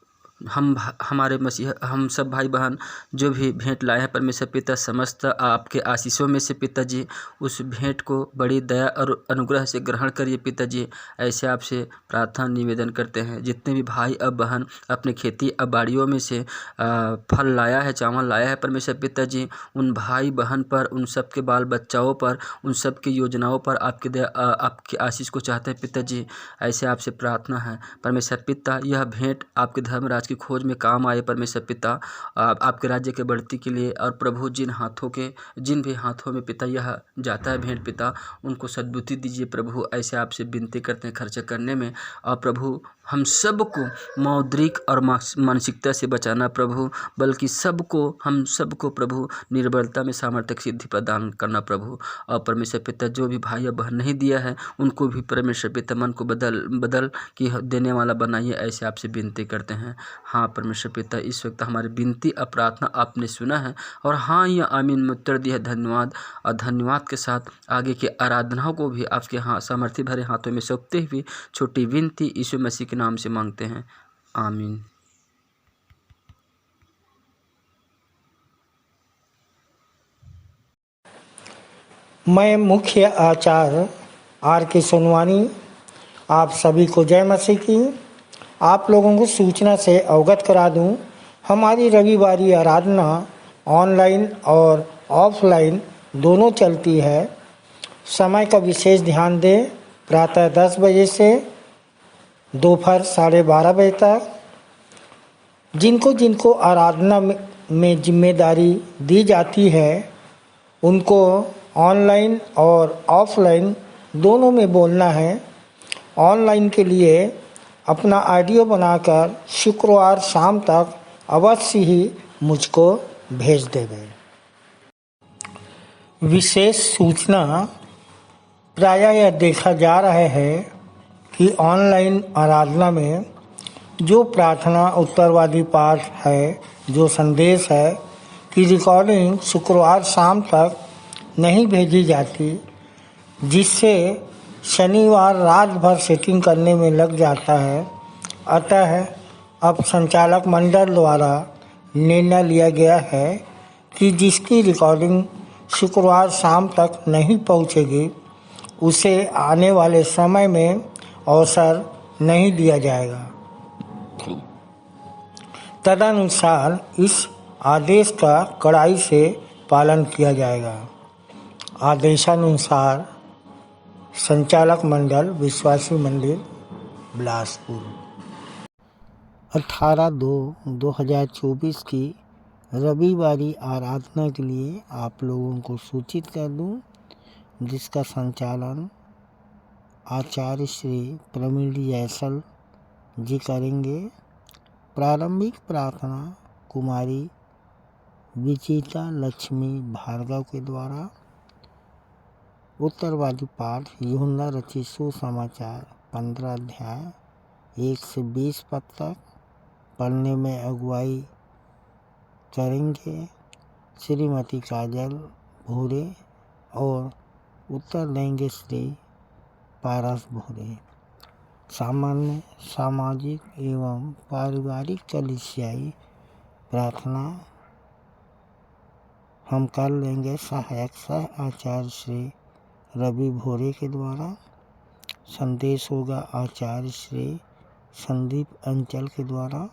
हमारे मसीह हम सब भाई बहन जो भी भेंट लाए हैं परमेश्वर पिता, समस्त आपके आशीषों में से पिताजी उस भेंट को बड़ी दया और अनुग्रह से ग्रहण करिए पिताजी। ऐसे आपसे प्रार्थना निवेदन करते हैं। जितने भी भाई अब बहन अपने खेती अब बाड़ियों में से फल लाया है, चावल लाया है परमेश्वर पिताजी, उन भाई बहन पर, उन सब के बाल बच्चाओं पर, उन सब की योजनाओं पर आपकी दया आपकी आशीष को चाहते हैं पिताजी। ऐसे आपसे प्रार्थना है परमेश्वर पिता, यह भेंट आपके धर्मराज की खोज में काम आए परमेश्वर पिता, आपके राज्य के बढ़ती के लिए। और प्रभु जिन भी हाथों में पिता यह जाता है भेंट पिता, उनको सद्बुद्धि दीजिए प्रभु। ऐसे आपसे विनती करते हैं खर्च करने में। और प्रभु हम सबको मौद्रिक और मानसिकता से बचाना प्रभु, बल्कि हम सबको प्रभु निर्बलता में सामर्थ्य सिद्धि प्रदान करना प्रभु। और परमेश्वर पिता जो भी भाई बहन नहीं दिया है उनको भी परमेश्वर पिता मन को बदल की देने वाला बनाइए। ऐसे आपसे विनती करते हैं। हाँ परमेश्वर पिता, इस वक्त हमारी विनती और प्रार्थना आपने सुना है और हाँ या आमीन में उत्तर दिया। धन्यवाद। और धन्यवाद के साथ आगे की आराधनाओं को भी आपके सामर्थ्य भरे हाथों में सौंपते हुए छोटी विनती यीशु मसीह के नाम से मांगते हैं, आमीन। मैं मुख्य आचार्य R.K. सोनवानी आप सभी को जय मसीह की। आप लोगों को सूचना से अवगत करा दूं, हमारी रविवारी आराधना ऑनलाइन और ऑफलाइन दोनों चलती है। समय का विशेष ध्यान दें, प्रातः 10 बजे से दोपहर 12:30 बजे तक। जिनको आराधना में जिम्मेदारी दी जाती है उनको ऑनलाइन और ऑफलाइन दोनों में बोलना है। ऑनलाइन के लिए अपना ऑडियो बनाकर शुक्रवार शाम तक अवश्य ही मुझको भेज देंगे। विशेष सूचना, प्रायः यह देखा जा रहा है कि ऑनलाइन आराधना में जो प्रार्थना उत्तरवादी पाठ है, जो संदेश है कि रिकॉर्डिंग शुक्रवार शाम तक नहीं भेजी जाती, जिससे शनिवार रात भर सेटिंग करने में लग जाता है। अतः अब संचालक मंडल द्वारा निर्णय लिया गया है कि जिसकी रिकॉर्डिंग शुक्रवार शाम तक नहीं पहुंचेगी उसे आने वाले समय में अवसर नहीं दिया जाएगा। तदनुसार इस आदेश का कड़ाई से पालन किया जाएगा। आदेशानुसार संचालक मंडल विश्वासी मंदिर बिलासपुर। 18/2/2024 की रविवारी आराधना के लिए आप लोगों को सूचित कर दूं, जिसका संचालन आचार्य श्री प्रवीण जैसल जी करेंगे। प्रारंभिक प्रार्थना कुमारी विचिता लक्ष्मी भार्गव के द्वारा। उत्तरवादी पाठ यूहन्ना रचित सुसमाचार 15 अध्याय 1 से 20 पद तक पढ़ने में अगुवाई करेंगे श्रीमती काजल भूरे और उत्तर देंगे श्री पारस भूरे। सामान्य सामाजिक एवं पारिवारिक कलीसियाई प्रार्थना हम कर लेंगे सहायक सह आचार्य श्री रवि भोरे के द्वारा। संदेश होगा आचार्य श्री संदीप अंचल के द्वारा।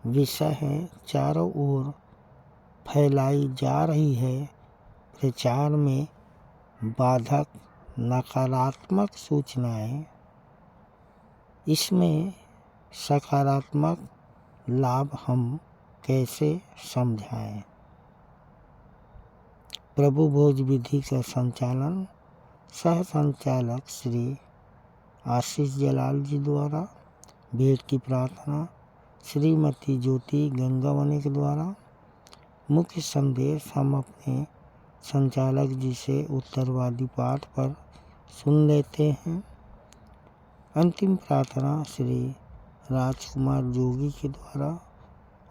विषय है चारों ओर फैलाई जा रही है प्रचार में बाधक नकारात्मक सूचनाएं, इसमें सकारात्मक लाभ हम कैसे समझाएं। प्रभु भोज विधि का संचालन सह संचालक श्री आशीष जलाल जी द्वारा। भेंट की प्रार्थना श्रीमती ज्योति गंगावनी के द्वारा। मुख्य संदेश हम अपने संचालक जी से उत्तरवादी पाठ पर सुन लेते हैं। अंतिम प्रार्थना श्री राजकुमार जोगी के द्वारा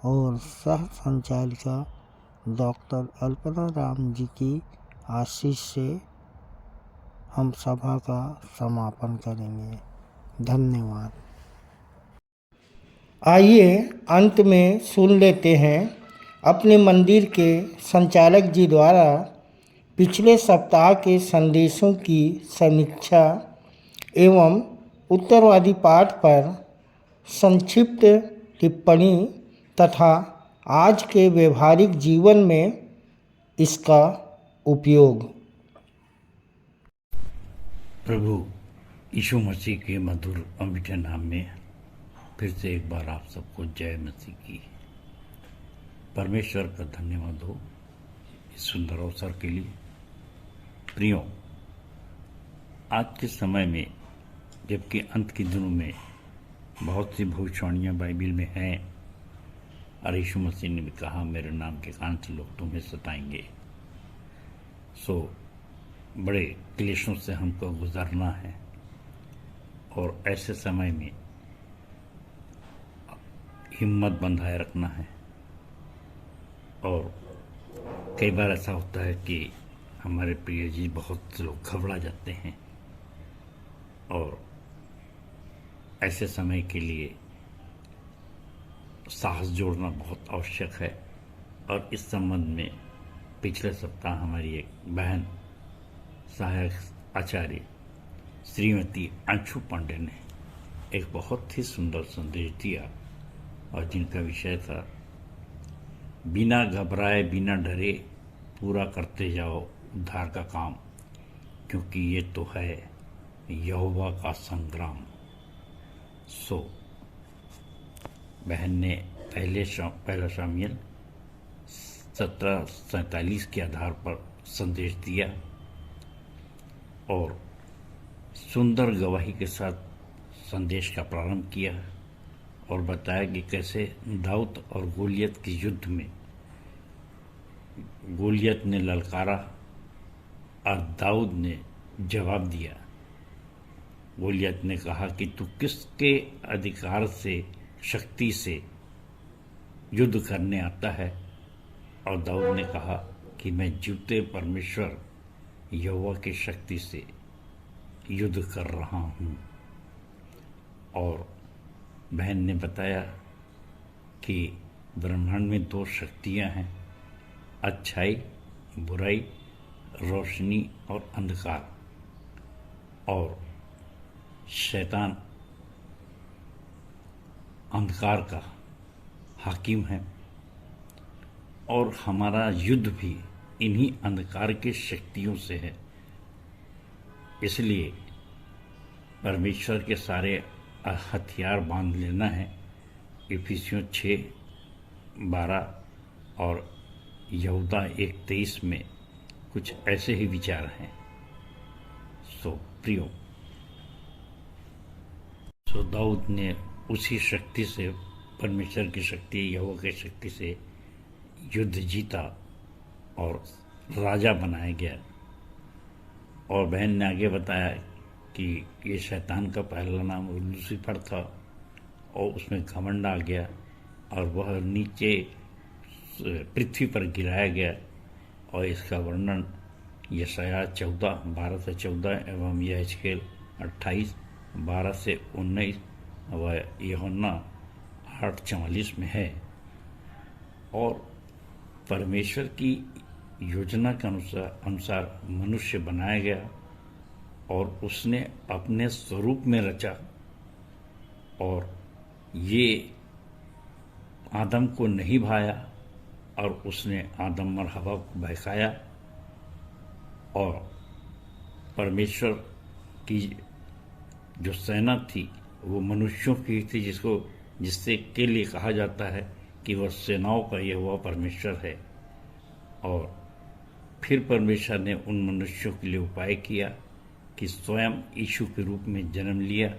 और सह संचालिका डॉक्टर अल्पना राम जी की आशीष से हम सभा का समापन करेंगे। धन्यवाद। आइए अंत में सुन लेते हैं अपने मंदिर के संचालक जी द्वारा पिछले सप्ताह के संदेशों की समीक्षा एवं उत्तरवादी पाठ पर संक्षिप्त टिप्पणी तथा आज के व्यवहारिक जीवन में इसका उपयोग। प्रभु यीशु मसीह के मधुर अमिट नाम में फिर से एक बार आप सबको जय मसीह की। परमेश्वर का धन्यवाद हो इस सुंदर अवसर के लिए। प्रियो, आज के समय में जबकि अंत के दिनों में बहुत सी भविष्यवाणियाँ बाइबिल में हैं और यीशु मसीह ने भी कहा मेरे नाम के कारण से लोग तुम्हें सताएंगे, सो बड़े क्लेशों से हमको गुजरना है और ऐसे समय में हिम्मत बंधाए रखना है। और कई बार ऐसा होता है कि हमारे प्रिय जी बहुत लोग घबरा जाते हैं और ऐसे समय के लिए साहस जोड़ना बहुत आवश्यक है। और इस संबंध में पिछले सप्ताह हमारी एक बहन सहायक आचार्य श्रीमती अंशु पांडे ने एक बहुत ही सुंदर संदेश दिया और जिनका विषय था बिना घबराए बिना डरे पूरा करते जाओ उद्धार का काम, क्योंकि ये तो है यहोवा का संग्राम। सो बहन ने पहला शामिल 17:47 के आधार पर संदेश दिया और सुंदर गवाही के साथ संदेश का प्रारंभ किया और बताया कि कैसे दाऊद और गोलियत के युद्ध में गोलियत ने ललकारा और दाऊद ने जवाब दिया। गोलियत ने कहा कि तू किसके अधिकार से शक्ति से युद्ध करने आता है, और दाऊद ने कहा कि मैं जीवते परमेश्वर यहोवा की शक्ति से युद्ध कर रहा हूँ। और बहन ने बताया कि ब्रह्मांड में 2 शक्तियाँ हैं, अच्छाई बुराई, रोशनी और अंधकार, और शैतान अंधकार का हाकिम है और हमारा युद्ध भी इन्हीं अंधकार के शक्तियों से है। इसलिए परमेश्वर के सारे हथियार बांध लेना है। इफिसियों 6:12 और यहूदा 1:23 में कुछ ऐसे ही विचार हैं। सो प्रियो, दाऊद ने उसी शक्ति से, परमेश्वर की शक्ति, यहोवा की शक्ति से युद्ध जीता और राजा बनाया गया। और बहन ने आगे बताया कि ये शैतान का पहला नाम लूसीफर था और उसमें घमंड आ गया और वह नीचे पृथ्वी पर गिराया गया। और इसका वर्णन यशायाह 14:12-14 एवं यहेजकेल 28:12-19 व यूहन्ना 8:44 में है। और परमेश्वर की योजना के अनुसार मनुष्य बनाया गया और उसने अपने स्वरूप में रचा। और ये आदम को नहीं भाया और उसने आदम और हवा को बहकाया। और परमेश्वर की जो सेना थी वो मनुष्यों की थी, जिससे के लिए कहा जाता है कि वह सेनाओं का यहोवा परमेश्वर है। और फिर परमेश्वर ने उन मनुष्यों के लिए उपाय किया कि स्वयं यीशु के रूप में जन्म लिया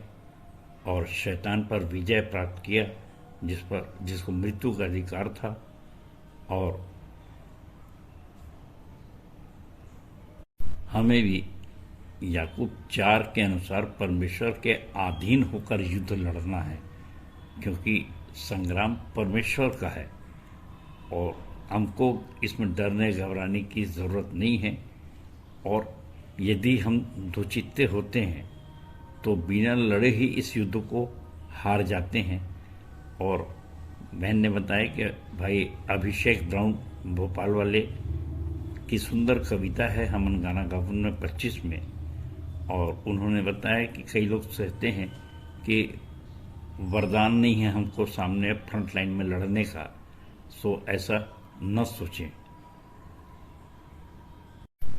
और शैतान पर विजय प्राप्त किया, जिसको मृत्यु का अधिकार था। और हमें भी याकूब 4 के अनुसार परमेश्वर के अधीन होकर युद्ध लड़ना है, क्योंकि संग्राम परमेश्वर का है और हमको इसमें डरने घबराने की ज़रूरत नहीं है। और यदि हम दुचित्ते होते हैं तो बिना लड़े ही इस युद्ध को हार जाते हैं। और बहन ने बताया कि भाई अभिषेक ब्राउन भोपाल वाले की सुंदर कविता है हमन गाना गावन में 25 में। और उन्होंने बताया कि कई लोग कहते हैं कि वरदान नहीं है हमको सामने फ्रंट लाइन में लड़ने का, सो ऐसा न सोचें।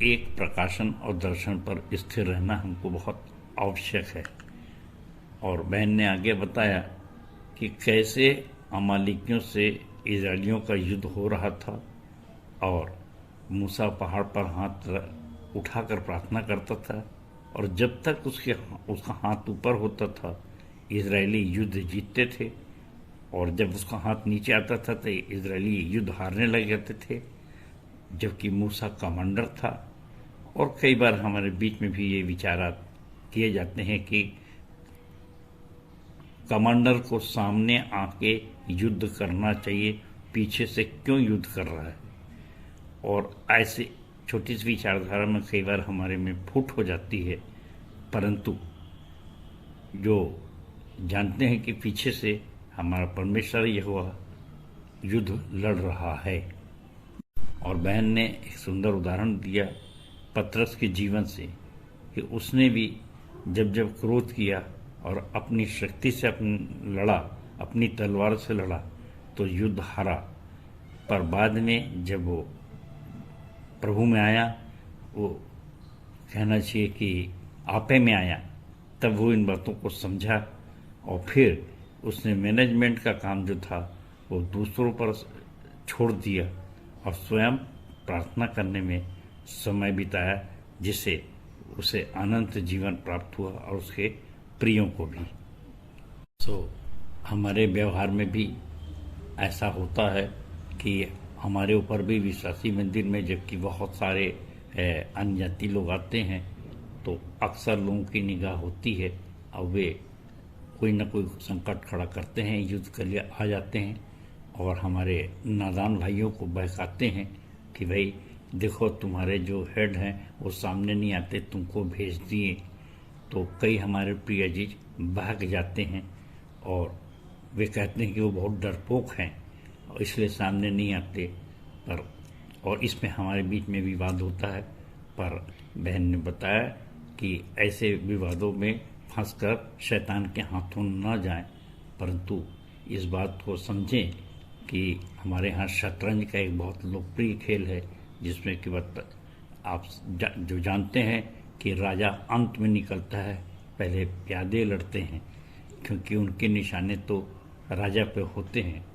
एक प्रकाशन और दर्शन पर स्थिर रहना हमको बहुत आवश्यक है। और बहन ने आगे बताया कि कैसे अमालिकियों से इजराइलियों का युद्ध हो रहा था और मूसा पहाड़ पर हाथ उठाकर प्रार्थना करता था और जब तक उसका हाथ ऊपर होता था इजरायली युद्ध जीतते थे, और जब उसका हाथ नीचे आता था तो इजरायली युद्ध हारने लग जाते थे, जबकि मूसा कमांडर था। और कई बार हमारे बीच में भी ये विचार किए जाते हैं कि कमांडर को सामने आके युद्ध करना चाहिए, पीछे से क्यों युद्ध कर रहा है। और ऐसे छोटी सी विचारधारा में कई बार हमारे में फूट हो जाती है, परंतु जो जानते हैं कि पीछे से हमारा परमेश्वर यहोवा युद्ध लड़ रहा है। और बहन ने एक सुंदर उदाहरण दिया पतरस के जीवन से कि उसने भी जब क्रोध किया और अपनी शक्ति से लड़ा, अपनी तलवार से लड़ा तो युद्ध हारा, पर बाद में जब वो प्रभु में आया, वो कहना चाहिए कि आपे में आया, तब वो इन बातों को समझा और फिर उसने मैनेजमेंट का काम जो था वो दूसरों पर छोड़ दिया और स्वयं प्रार्थना करने में समय बिताया, जिससे उसे अनंत जीवन प्राप्त हुआ और उसके प्रियों को भी। हमारे व्यवहार में भी ऐसा होता है कि हमारे ऊपर भी विश्वासी मंदिर में जबकि बहुत सारे अन्य जाति लोग आते हैं तो अक्सर लोगों की निगाह होती है और वे कोई ना कोई संकट खड़ा करते हैं, युद्ध के लिए आ जाते हैं और हमारे नादान भाइयों को बहकाते हैं कि भाई देखो तुम्हारे जो हेड हैं वो सामने नहीं आते, तुमको भेज दिए। तो कई हमारे प्रिय अजीज भाग जाते हैं और वे कहते हैं कि वो बहुत डरपोक हैं और इसलिए सामने नहीं आते। और इसमें हमारे बीच में विवाद होता है, पर बहन ने बताया कि ऐसे विवादों में फंसकर शैतान के हाथों न जाएं, परंतु इस बात को समझें कि हमारे यहाँ शतरंज का एक बहुत लोकप्रिय खेल है जिसमें कि आप जो जानते हैं कि राजा अंत में निकलता है, पहले प्यादे लड़ते हैं क्योंकि उनके निशाने तो राजा पे होते हैं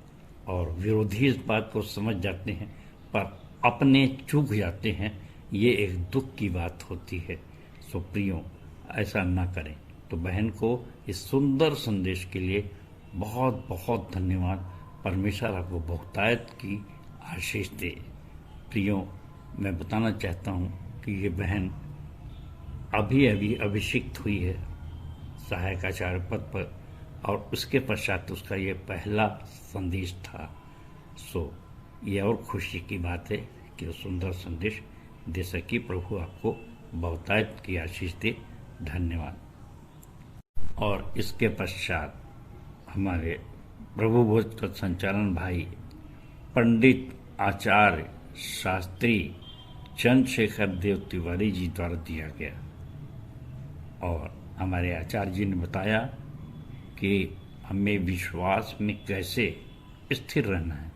और विरोधी इस बात को समझ जाते हैं पर अपने चूक जाते हैं। ये एक दुख की बात होती है। सो प्रियो, ऐसा ना करें। तो बहन को इस सुंदर संदेश के लिए बहुत बहुत धन्यवाद। परमेश्वर आपको बहुतायत की आशीष दे। प्रियो, मैं बताना चाहता हूँ कि ये बहन अभी अभी अभिषिक्त हुई है सहायक आचार्य पद पर और उसके पश्चात उसका ये पहला संदेश था। सो ये और खुशी की बात है कि वो सुंदर संदेश दे सकी। प्रभु आपको बहुतायत की आशीष दे। धन्यवाद। और इसके पश्चात हमारे प्रभु भोज का संचालन भाई पंडित आचार्य शास्त्री चंद्रशेखर देव तिवारी जी द्वारा दिया गया और हमारे आचार्य जी ने बताया कि हमें विश्वास में कैसे स्थिर रहना है।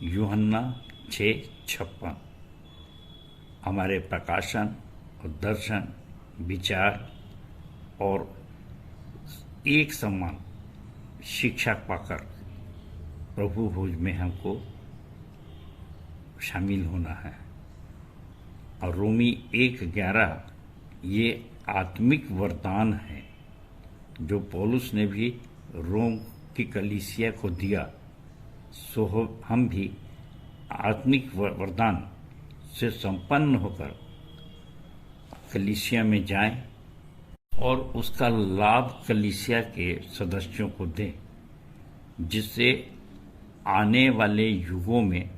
यूहन्ना 6:56 हमारे प्रकाशन और दर्शन, विचार और एक समान शिक्षा पाकर प्रभु भोज में हमको शामिल होना है। और रोमी 1:11 ये आत्मिक वरदान है जो पौलुस ने भी रोम की कलीसिया को दिया। सो हम भी आत्मिक वरदान से संपन्न होकर कलीसिया में जाएं और उसका लाभ कलीसिया के सदस्यों को दें, जिससे आने वाले युगों में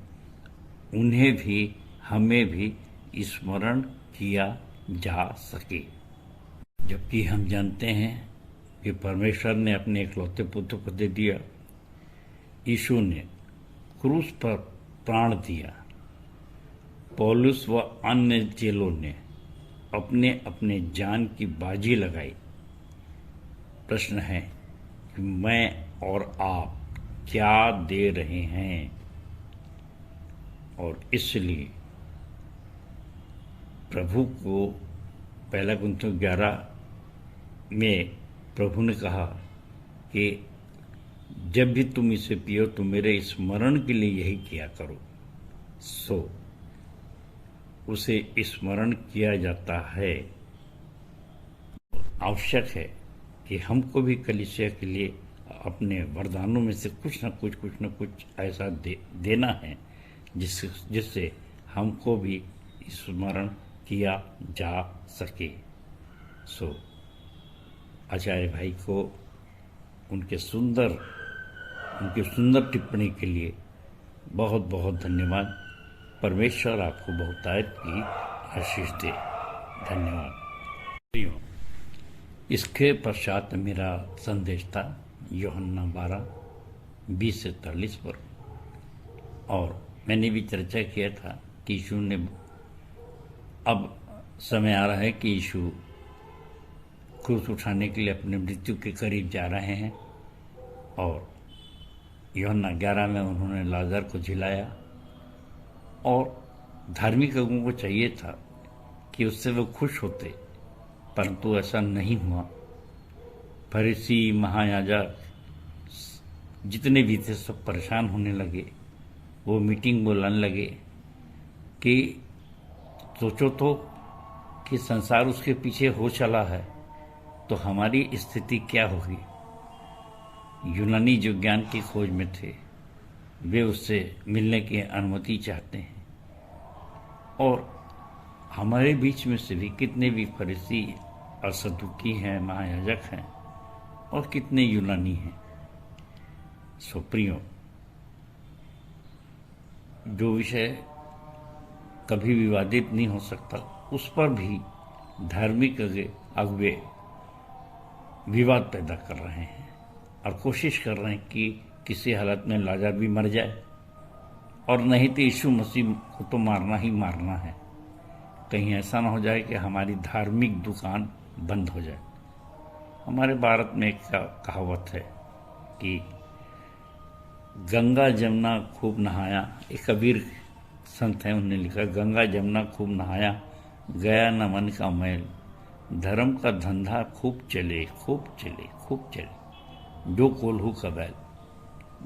उन्हें भी हमें भी स्मरण किया जा सके। जबकि हम जानते हैं कि परमेश्वर ने अपने इकलौते पुत्र को दे दिया। यीशु ने क्रूस पर प्राण दिया। पौलुस व अन्य चेलों ने अपने अपने जान की बाजी लगाई। प्रश्न है कि मैं और आप क्या दे रहे हैं? और इसलिए प्रभु को 1 कुरिन्थियों 11 में प्रभु ने कहा कि जब भी तुम इसे पियो तो मेरे स्मरण के लिए यही किया करो। सो उसे स्मरण किया जाता है। आवश्यक है कि हमको भी कलीसिया के लिए अपने वरदानों में से कुछ न कुछ ऐसा देना है जिससे हमको भी स्मरण किया जा सके। सो आचार्य भाई को उनकी सुंदर टिप्पणी के लिए बहुत बहुत धन्यवाद। परमेश्वर आपको बहुतायत की आशीष दे। धन्यवाद। इसके पश्चात मेरा संदेश था यूहन्ना 12:20 से 43 पर, और मैंने भी चर्चा किया था कि यीशु ने अब समय आ रहा है कि यीशु क्रूस उठाने के लिए अपने मृत्यु के करीब जा रहे हैं। और यूहन्ना 11 में उन्होंने लाजर को जिलाया और धार्मिक लोगों को चाहिए था कि उससे वो खुश होते, परंतु ऐसा नहीं हुआ। फरीसी, महायाजक जितने भी थे सब परेशान होने लगे। वो मीटिंग बुलाने लगे कि सोचो तो कि संसार उसके पीछे हो चला है तो हमारी स्थिति क्या होगी। यूनानी जो ज्ञान की खोज में थे वे उससे मिलने की अनुमति चाहते हैं। और हमारे बीच में से भी कितने भी फरीसी और सदुकी हैं, महायाजक हैं और कितने यूनानी हैं। सो प्रियो, जो विषय कभी विवादित नहीं हो सकता उस पर भी धार्मिक अगुवे विवाद पैदा कर रहे हैं और कोशिश कर रहे हैं कि किसी हालत में लाजर भी मर जाए, और नहीं तो यीशु मसीह को तो मारना ही मारना है। कहीं ऐसा ना हो जाए कि हमारी धार्मिक दुकान बंद हो जाए। हमारे भारत में एक कहावत है कि गंगा जमुना खूब नहाया। एक कबीर संत है, उन्होंने लिखा, गंगा जमुना खूब नहाया, गया न मन का मैल, धर्म का धंधा खूब चले, खूब चले, खूब चले, जो कोल्हू का बैल।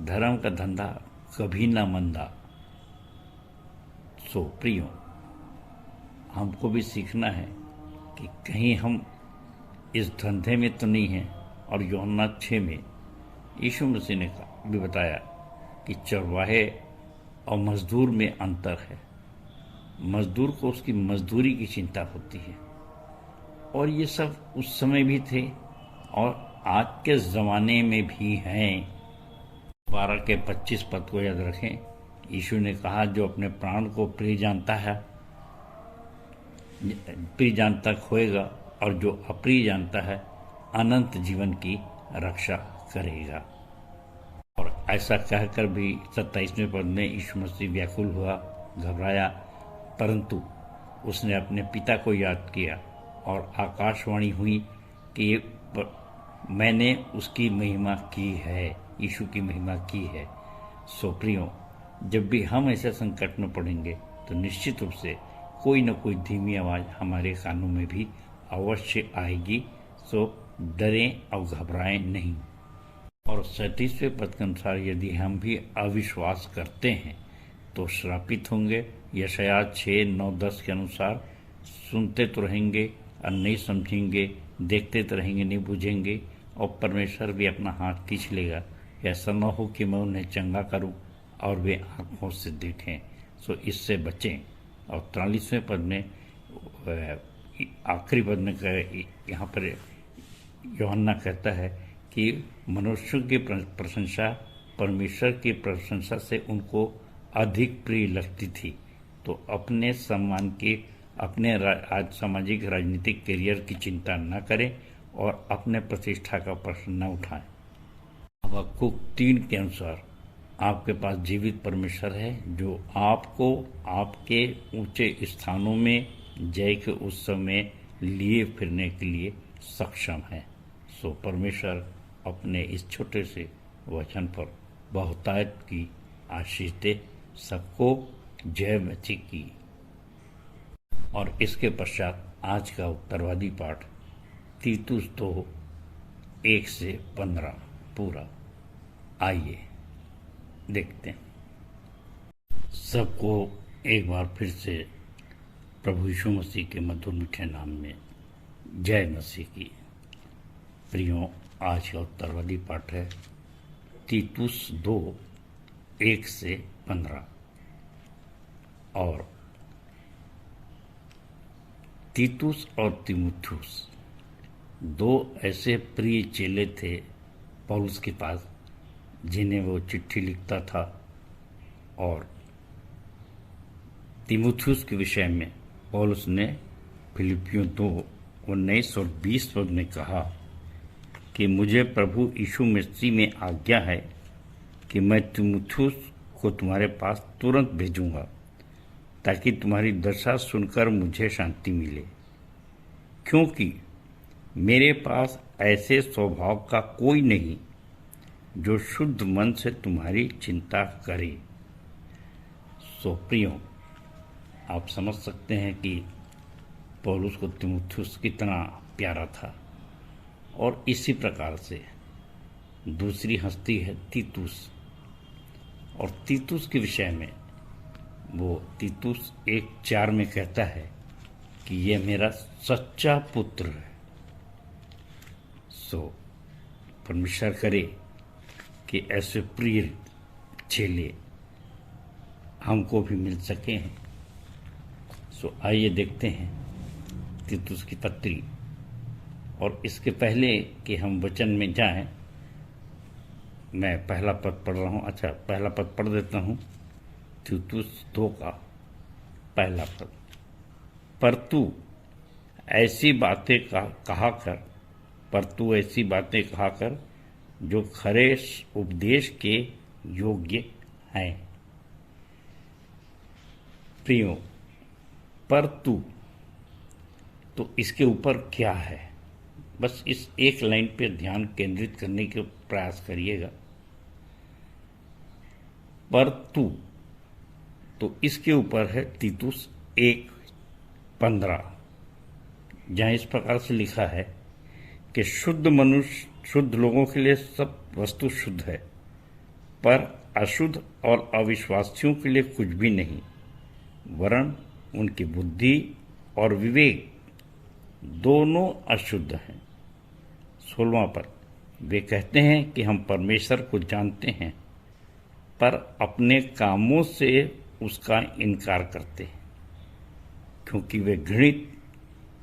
धर्म का धंधा कभी ना मंदा। सो प्रियो, हमको भी सीखना है कि कहीं हम इस धंधे में तो नहीं हैं। और यूहन्ना 6 में यीशु मसीह ने भी बताया कि चरवाहे और मजदूर में अंतर है। मजदूर को उसकी मजदूरी की चिंता होती है, और ये सब उस समय भी थे और आज के ज़माने में भी हैं। 12 के 25 पद को याद रखें। यीशु ने कहा, जो अपने प्राण को प्रिय जानता है, प्रिय जानता खोएगा, और जो अप्रिय जानता है अनंत जीवन की रक्षा करेगा। और ऐसा कहकर भी 27वें पद में यीशु मसीह व्याकुल हुआ, घबराया, परंतु उसने अपने पिता को याद किया और आकाशवाणी हुई कि मैंने उसकी महिमा की है, यीशु की महिमा की है। सो प्रियो, जब भी हम ऐसे संकट में पड़ेंगे तो निश्चित रूप से कोई न कोई धीमी आवाज़ हमारे कानों में भी अवश्य आएगी। सो डरें और घबराएं नहीं। और 37वें पद के अनुसार यदि हम भी अविश्वास करते हैं तो श्रापित होंगे। यशायाह 6:9-10 के अनुसार सुनते तो रहेंगे और नहीं समझेंगे, देखते तो रहेंगे नहीं बुझेंगे, और परमेश्वर भी अपना हाथ खींच लेगा। ऐसा न हो कि मैं उन्हें चंगा करूं और वे आंखों से देखें। सो इससे बचें। और 43वें पद में आखिरी पद में यहाँ पर यूहन्ना कहता है कि मनुष्यों की प्रशंसा परमेश्वर की प्रशंसा से उनको अधिक प्रिय लगती थी। तो अपने सम्मान की, अपने सामाजिक राजनीतिक करियर की चिंता न करें और अपने प्रतिष्ठा का प्रश्न न उठाएं। हबक्कुक 3 के अनुसार आपके पास जीवित परमेश्वर है, जो आपको आपके ऊंचे स्थानों में जय के उत्सव में लिए फिरने के लिए सक्षम है। सो परमेश्वर अपने इस छोटे से वचन पर बहुतायत की आशीष दे। सबको जय मसीह की। और इसके पश्चात आज का उत्तरवादी पाठ तीतुस 2:1-15 पूरा। आइए देखते हैं। सबको एक बार फिर से प्रभु यीशु मसीह के मधुर मीठे नाम में जय मसीह की। प्रियो, आज का उत्तरवादी पाठ है तीतुस 2:1-15। और तीतुस और तीमुथियुस 2 ऐसे प्रिय चेले थे पौलुस के पास, जिन्हें वो चिट्ठी लिखता था। और तीमुथियुस के विषय में पौलुस ने फिलिपियों 2:19-20 पद में कहा कि मुझे प्रभु यीशु मसीह में आज्ञा है कि मैं तीमुथियुस को तुम्हारे पास तुरंत भेजूंगा, ताकि तुम्हारी दशा सुनकर मुझे शांति मिले, क्योंकि मेरे पास ऐसे स्वभाव का कोई नहीं जो शुद्ध मन से तुम्हारी चिंता करे। सो प्रियो, आप समझ सकते हैं कि पौलुस को तीमुथियुस कितना प्यारा था। और इसी प्रकार से दूसरी हस्ती है तीतुस। और तीतुस के विषय में वो तीतुस 1:4 में कहता है कि ये मेरा सच्चा पुत्र है। सो परमेश्वर करे कि ऐसे प्रिय चेले हमको भी मिल सके हैं। सो आइए देखते हैं तीतुस की पत्री। और इसके पहले कि हम वचन में जाएं, मैं पहला पद पढ़ रहा हूँ। अच्छा, पहला पद पढ़ देता हूँ। तीतुस 2 का पहला पद। पर तू ऐसी बातें कहा कर जो खरे उपदेश के योग्य हैं। प्रियो, पर तू, तो इसके ऊपर क्या है, बस इस एक लाइन पे ध्यान केंद्रित करने के प्रयास करिएगा। पर तू, तो इसके ऊपर है तीतुस 1:15। जहाँ इस प्रकार से लिखा है कि शुद्ध मनुष्य, शुद्ध लोगों के लिए सब वस्तु शुद्ध है, पर अशुद्ध और अविश्वासियों के लिए कुछ भी नहीं, वरन उनकी बुद्धि और विवेक दोनों अशुद्ध हैं। 16वां पर वे कहते हैं कि हम परमेश्वर को जानते हैं, पर अपने कामों से उसका इनकार करते हैं, क्योंकि वे घृणित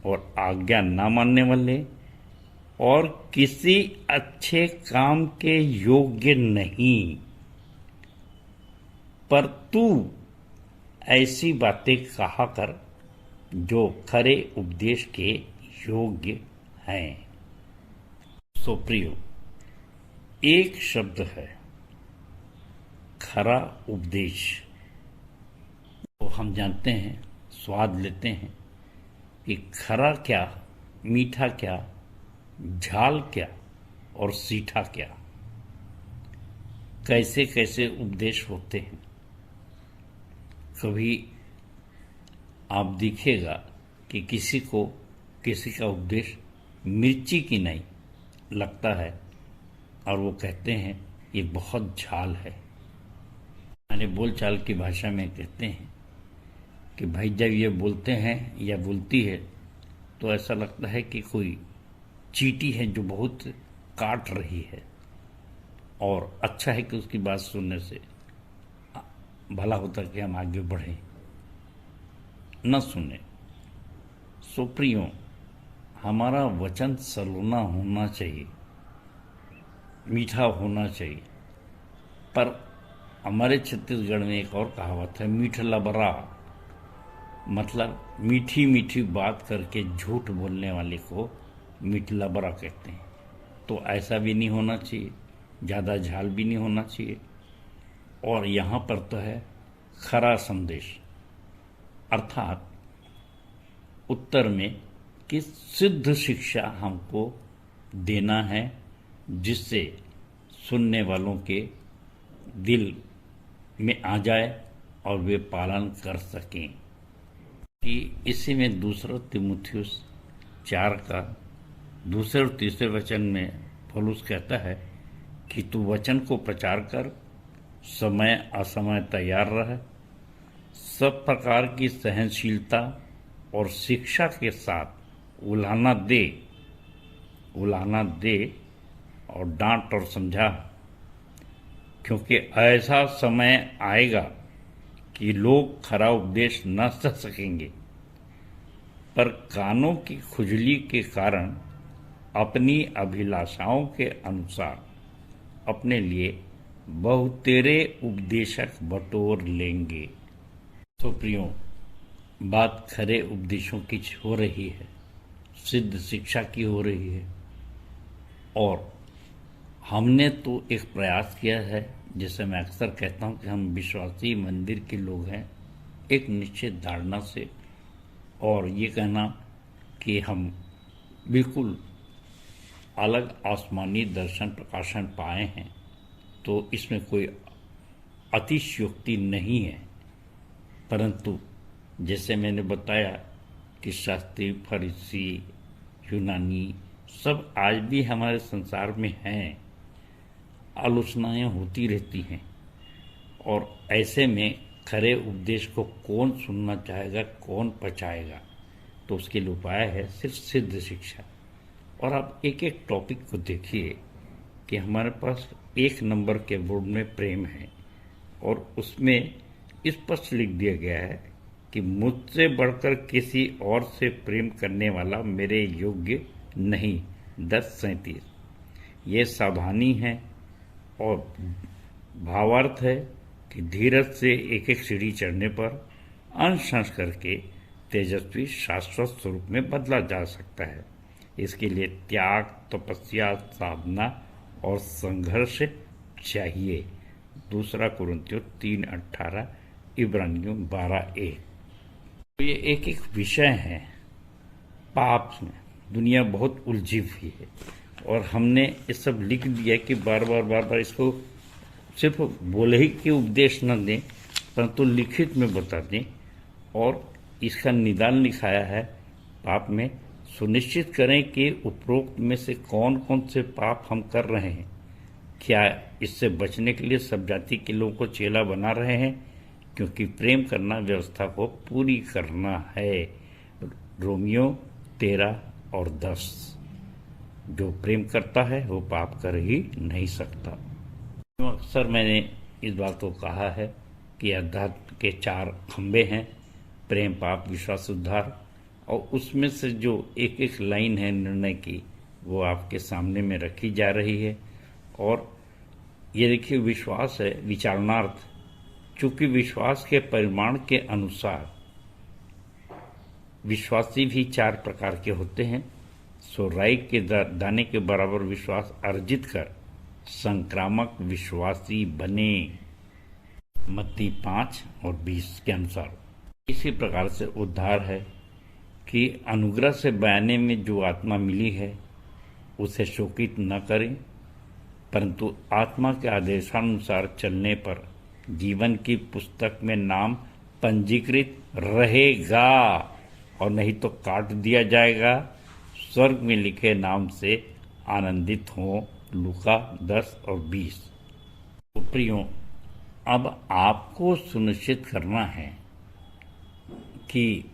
और आज्ञा ना मानने वाले और किसी अच्छे काम के योग्य नहीं। पर तू ऐसी बातें कहा कर जो खरे उपदेश के योग्य हैं। सो प्रियो, एक शब्द है खरा उपदेश। तो हम जानते हैं, स्वाद लेते हैं कि खरा क्या, मीठा क्या, झाल क्या और सीठा क्या, कैसे कैसे उपदेश होते हैं। कभी आप देखिएगा कि किसी को किसी का उपदेश मिर्ची की नहीं लगता है और वो कहते हैं ये बहुत झाल है। मैंने बोलचाल की भाषा में कहते हैं कि भाई जब ये बोलते हैं या बोलती है तो ऐसा लगता है कि कोई चींटी है जो बहुत काट रही है, और अच्छा है कि उसकी बात सुनने से भला होता कि हम आगे बढ़ें, न सुने। सो प्रियो, हमारा वचन सलोना होना चाहिए, मीठा होना चाहिए। पर हमारे छत्तीसगढ़ में एक और कहावत है, मीठ लबरा, मतलब मीठी मीठी बात करके झूठ बोलने वाले को मीठ लबरा कहते हैं। तो ऐसा भी नहीं होना चाहिए, ज़्यादा झाल भी नहीं होना चाहिए। और यहाँ पर तो है खरा संदेश, अर्थात उत्तर में कि सिद्ध शिक्षा हमको देना है, जिससे सुनने वालों के दिल में आ जाए और वे पालन कर सकें। कि इसी में 2 तीमुथियुस 4 का 2 और 3 वचन में पौलुस कहता है कि तू वचन को प्रचार कर, समय असमय तैयार रह, सब प्रकार की सहनशीलता और शिक्षा के साथ उलाहना दे और डांट और समझा, क्योंकि ऐसा समय आएगा कि लोग खरा उपदेश न सह सकेंगे, पर कानों की खुजली के कारण अपनी अभिलाषाओं के अनुसार अपने लिए बहुतेरे उपदेशक बटोर लेंगे। तो प्रियो, बात खरे उपदेशों की हो रही है, सिद्ध शिक्षा की हो रही है, और हमने तो एक प्रयास किया है, जैसे मैं अक्सर कहता हूं कि हम विश्वासी मंदिर के लोग हैं, एक निश्चित धारणा से, और ये कहना कि हम बिल्कुल अलग आसमानी दर्शन प्रकाशन पाए हैं, तो इसमें कोई अतिशयोक्ति नहीं है। परंतु जैसे मैंने बताया कि शास्त्री, फरीसी, यूनानी सब आज भी हमारे संसार में हैं, आलोचनाएं होती रहती हैं, और ऐसे में खरे उपदेश को कौन सुनना चाहेगा, कौन पचाएगा। तो उसके लिए उपाय है सिर्फ सिद्ध शिक्षा। और आप एक एक टॉपिक को देखिए कि हमारे पास 1 नंबर के बोर्ड में प्रेम है, और उसमें स्पष्ट लिख दिया गया है कि मुझसे बढ़कर किसी और से प्रेम करने वाला मेरे योग्य नहीं। 10:37 ये सावधानी है और भावार्थ है कि धीरज से एक एक सीढ़ी चढ़ने पर अंश अंश करके तेजस्वी शाश्वत स्वरूप में बदला जा सकता है। इसके लिए त्याग, तपस्या, साधना और संघर्ष चाहिए। 2 कुरिन्थियों 3:18, इब्रानियों 12:1। तो ये एक एक विषय है। पाप में दुनिया बहुत उलझी हुई है, और हमने ये सब लिख दिया कि बार बार इसको सिर्फ बोले ही के उपदेश न दें, परंतु लिखित में बता दें। और इसका निदान लिखाया है पाप में सुनिश्चित करें कि उपरोक्त में से कौन कौन से पाप हम कर रहे हैं। क्या इससे बचने के लिए सब जाति के लोगों को चेला बना रहे हैं, क्योंकि प्रेम करना व्यवस्था को पूरी करना है। रोमियो 13 और 10। जो प्रेम करता है वो पाप कर ही नहीं सकता। अक्सर मैंने इस बात को कहा है कि अध्यात्म के 4 खंबे हैं, प्रेम, पाप, विश्वास, उद्धार, और उसमें से जो एक एक लाइन है निर्णय की, वो आपके सामने में रखी जा रही है। और ये देखिए, विश्वास है विचारणार्थ। चूंकि विश्वास के परिमाण के अनुसार विश्वासी भी 4 प्रकार के होते हैं, सो राई के दाने के बराबर विश्वास अर्जित कर संक्रामक विश्वासी बने, मत्ती 5 और 20 के अनुसार। इसी प्रकार से उद्धार है कि अनुग्रह से बयाने में जो आत्मा मिली है उसे शोकित न करें, परंतु आत्मा के आदेशानुसार चलने पर जीवन की पुस्तक में नाम पंजीकृत रहेगा, और नहीं तो काट दिया जाएगा। स्वर्ग में लिखे नाम से आनंदित हों, लूका 10 और 20। तो प्रियो, अब आपको सुनिश्चित करना है कि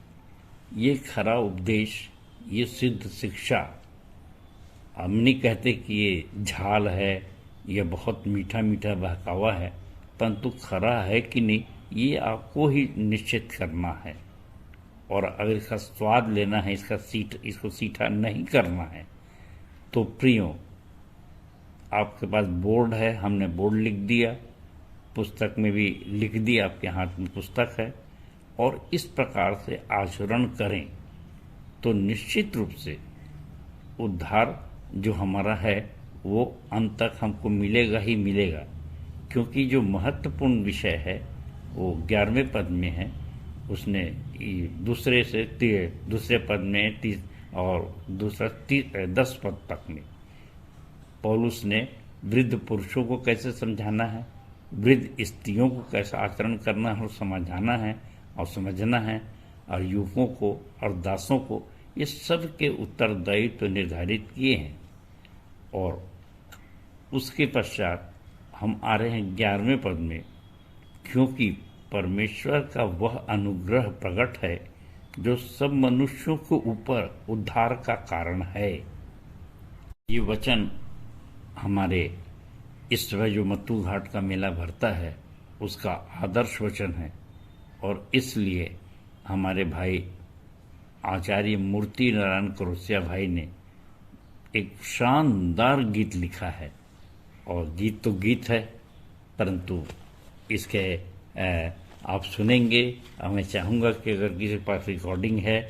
ये खरा उपदेश, ये सिद्ध शिक्षा, हम नहीं कहते कि ये झाल है, ये बहुत मीठा मीठा बहकावा है, परंतु खरा है कि नहीं, ये आपको ही निश्चित करना है। और अगर इसका स्वाद लेना है, इसको सीठा नहीं करना है, तो प्रियो, आपके पास बोर्ड है, हमने बोर्ड लिख दिया, पुस्तक में भी लिख दिया, आपके हाथ में पुस्तक है, और इस प्रकार से आचरण करें तो निश्चित रूप से उद्धार जो हमारा है वो अंत तक हमको मिलेगा ही मिलेगा। क्योंकि जो महत्वपूर्ण विषय है वो 11वें पद में है, उसने दूसरे पद में 30 और दूसरा 10 पद तक में पौलुस ने वृद्ध पुरुषों को कैसे समझाना है, वृद्ध स्त्रियों को कैसा आचरण करना है और समझाना है और समझना है, और युवकों को और दासों को, ये सब के उत्तरदायित्व तो निर्धारित किए हैं। और उसके पश्चात हम आ रहे हैं 11वें पद में, क्योंकि परमेश्वर का वह अनुग्रह प्रकट है जो सब मनुष्यों के ऊपर उद्धार का कारण है। ये वचन हमारे इस समय जो मत्तू घाट का मेला भरता है उसका आदर्श वचन है, और इसलिए हमारे भाई आचार्य मूर्ति नारायण करोसिया भाई ने एक शानदार गीत लिखा है। और गीत तो गीत है, परंतु इसके आप सुनेंगे। मैं चाहूँगा कि अगर किसी के पास रिकॉर्डिंग है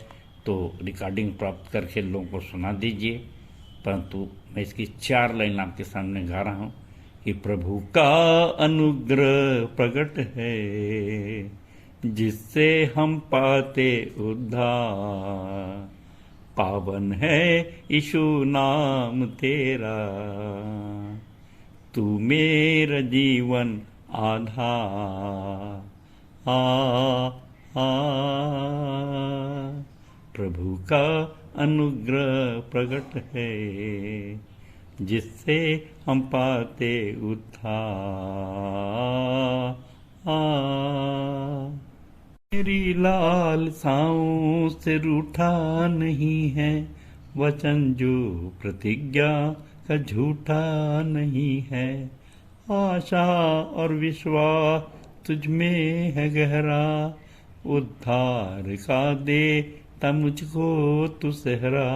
तो रिकॉर्डिंग प्राप्त करके लोगों को सुना दीजिए, परंतु मैं इसकी 4 लाइन आपके सामने गा रहा हूँ कि प्रभु का अनुग्रह प्रकट है जिससे हम पाते उद्धार, पावन है यीशु नाम तेरा, तू मेरा जीवन आधार। प्रभु का अनुग्रह प्रकट है जिससे हम पाते उद्धार। मेरी लालसाओं से रूठा नहीं है, वचन जो प्रतिज्ञा का झूठा नहीं है, आशा और विश्वास तुझ में है गहरा, उद्धार का देता मुझको तू सहरा,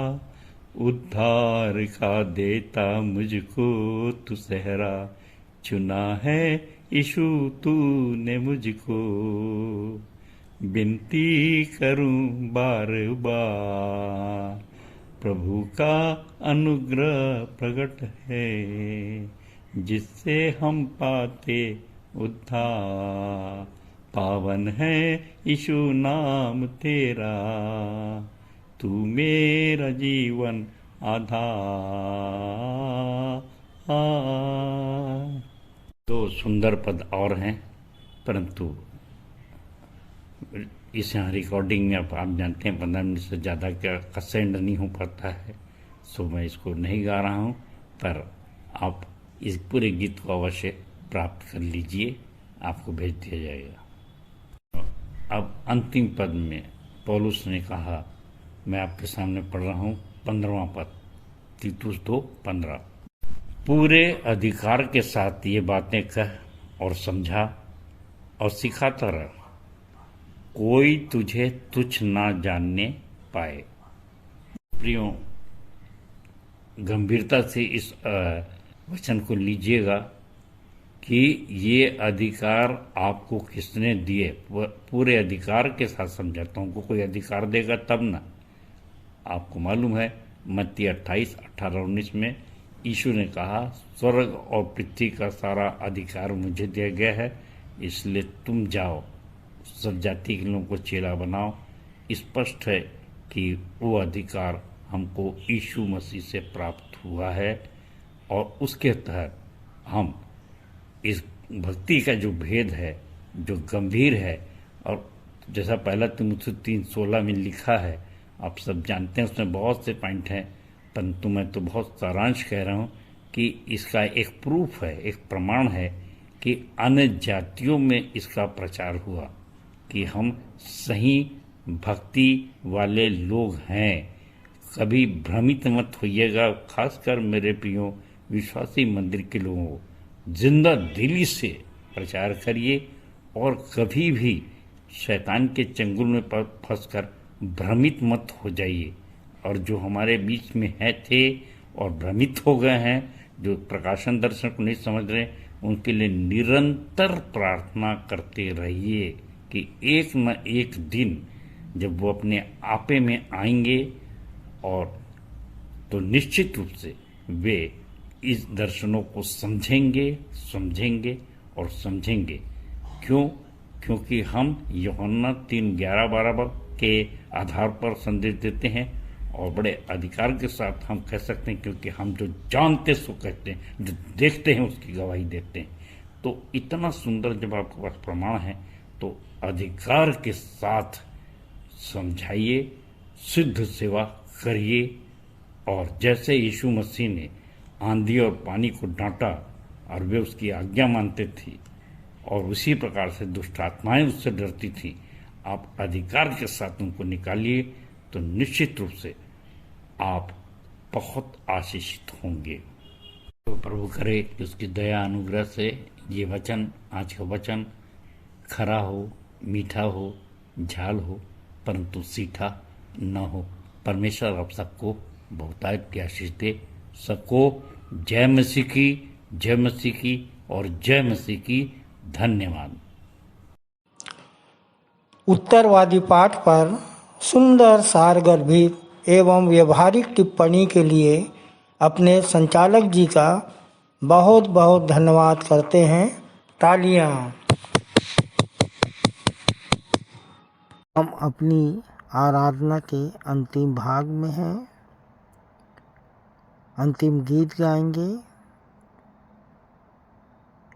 उद्धार का देता मुझको तू सहरा, चुना है यीशु तूने मुझको, विनती करूं बार बार, प्रभु का अनुग्रह प्रकट है जिससे हम पाते उद्धार, पावन है यीशु नाम तेरा, तू मेरा जीवन आधार। 2 सुंदर पद और हैं, परंतु इस यहाँ रिकॉर्डिंग में अब आप जानते हैं 15 मिनट से ज़्यादा का सेंड नहीं हो पाता है, सो मैं इसको नहीं गा रहा हूँ, पर आप इस पूरे गीत को अवश्य प्राप्त कर लीजिए, आपको भेज दिया जाएगा। अब अंतिम पद में पौलुस ने कहा, मैं आपके सामने पढ़ रहा हूँ 15वां पद, तीतुस 2:15। पूरे अधिकार के साथ ये बातें कह और समझा और सिखाता रह, कोई तुझे तुच्छ ना जानने पाए। प्रियो, गंभीरता से इस वचन को लीजिएगा कि ये अधिकार आपको किसने दिए। पूरे अधिकार के साथ समझाता हूँ, कोई अधिकार देगा तब ना। आपको मालूम है मत्ती 28:18-19 में यीशु ने कहा, स्वर्ग और पृथ्वी का सारा अधिकार मुझे दिया गया है, इसलिए तुम जाओ, सब जाति के लोगों को चेला बनाओ। स्पष्ट है कि वो अधिकार हमको यीशु मसीह से प्राप्त हुआ है और उसके तहत हम इस भक्ति का जो भेद है, जो गंभीर है, और जैसा पहला तीमुथियुस 3:16 में लिखा है, आप सब जानते हैं उसमें बहुत से पॉइंट हैं, परंतु मैं तो बहुत सारांश कह रहा हूँ कि इसका एक प्रूफ है, एक प्रमाण है कि अन्य जातियों में इसका प्रचार हुआ कि हम सही भक्ति वाले लोग हैं। कभी भ्रमित मत होइएगा, खासकर मेरे प्रियो विश्वासी मंदिर के लोगों को जिंदा दिली से प्रचार करिए और कभी भी शैतान के चंगुल में फंसकर भ्रमित मत हो जाइए। और जो हमारे बीच में थे और भ्रमित हो गए हैं, जो प्रकाशन दर्शन को नहीं समझ रहे, उनके लिए निरंतर प्रार्थना करते रहिए कि एक न एक दिन जब वो अपने आपे में आएंगे और तो निश्चित रूप से वे इस दर्शनों को समझेंगे और समझेंगे। क्यों? क्योंकि हम यूहन्ना 3:11-12 के आधार पर संदेश देते हैं और बड़े अधिकार के साथ हम कह सकते हैं, क्योंकि हम जो जानते सो कहते हैं, जो देखते हैं उसकी गवाही देते हैं। तो इतना सुंदर जब आपके पास प्रमाण है तो अधिकार के साथ समझाइए, सिद्ध सेवा करिए। और जैसे यीशु मसीह ने आंधी और पानी को डांटा और वे उसकी आज्ञा मानते थे, और उसी प्रकार से दुष्ट आत्माएं उससे डरती थी, आप अधिकार के साथ उनको निकालिए तो निश्चित रूप से आप बहुत आशीषित होंगे। तो प्रभु करे कि उसकी दया अनुग्रह से ये वचन, आज का वचन खरा हो, मीठा हो, झाल हो, परंतु सीठा न हो। परमेश्वर आप सबको बहुतायत की आशीष दे। सबको जय मसीह की, जय मसीह की और जय मसीह की। धन्यवाद। उत्तरवादी पाठ पर सुंदर सारगर्भित एवं व्यवहारिक टिप्पणी के लिए अपने संचालक जी का बहुत बहुत धन्यवाद करते हैं। तालियां। हम अपनी आराधना के अंतिम भाग में हैं। अंतिम गीत गाएंगे।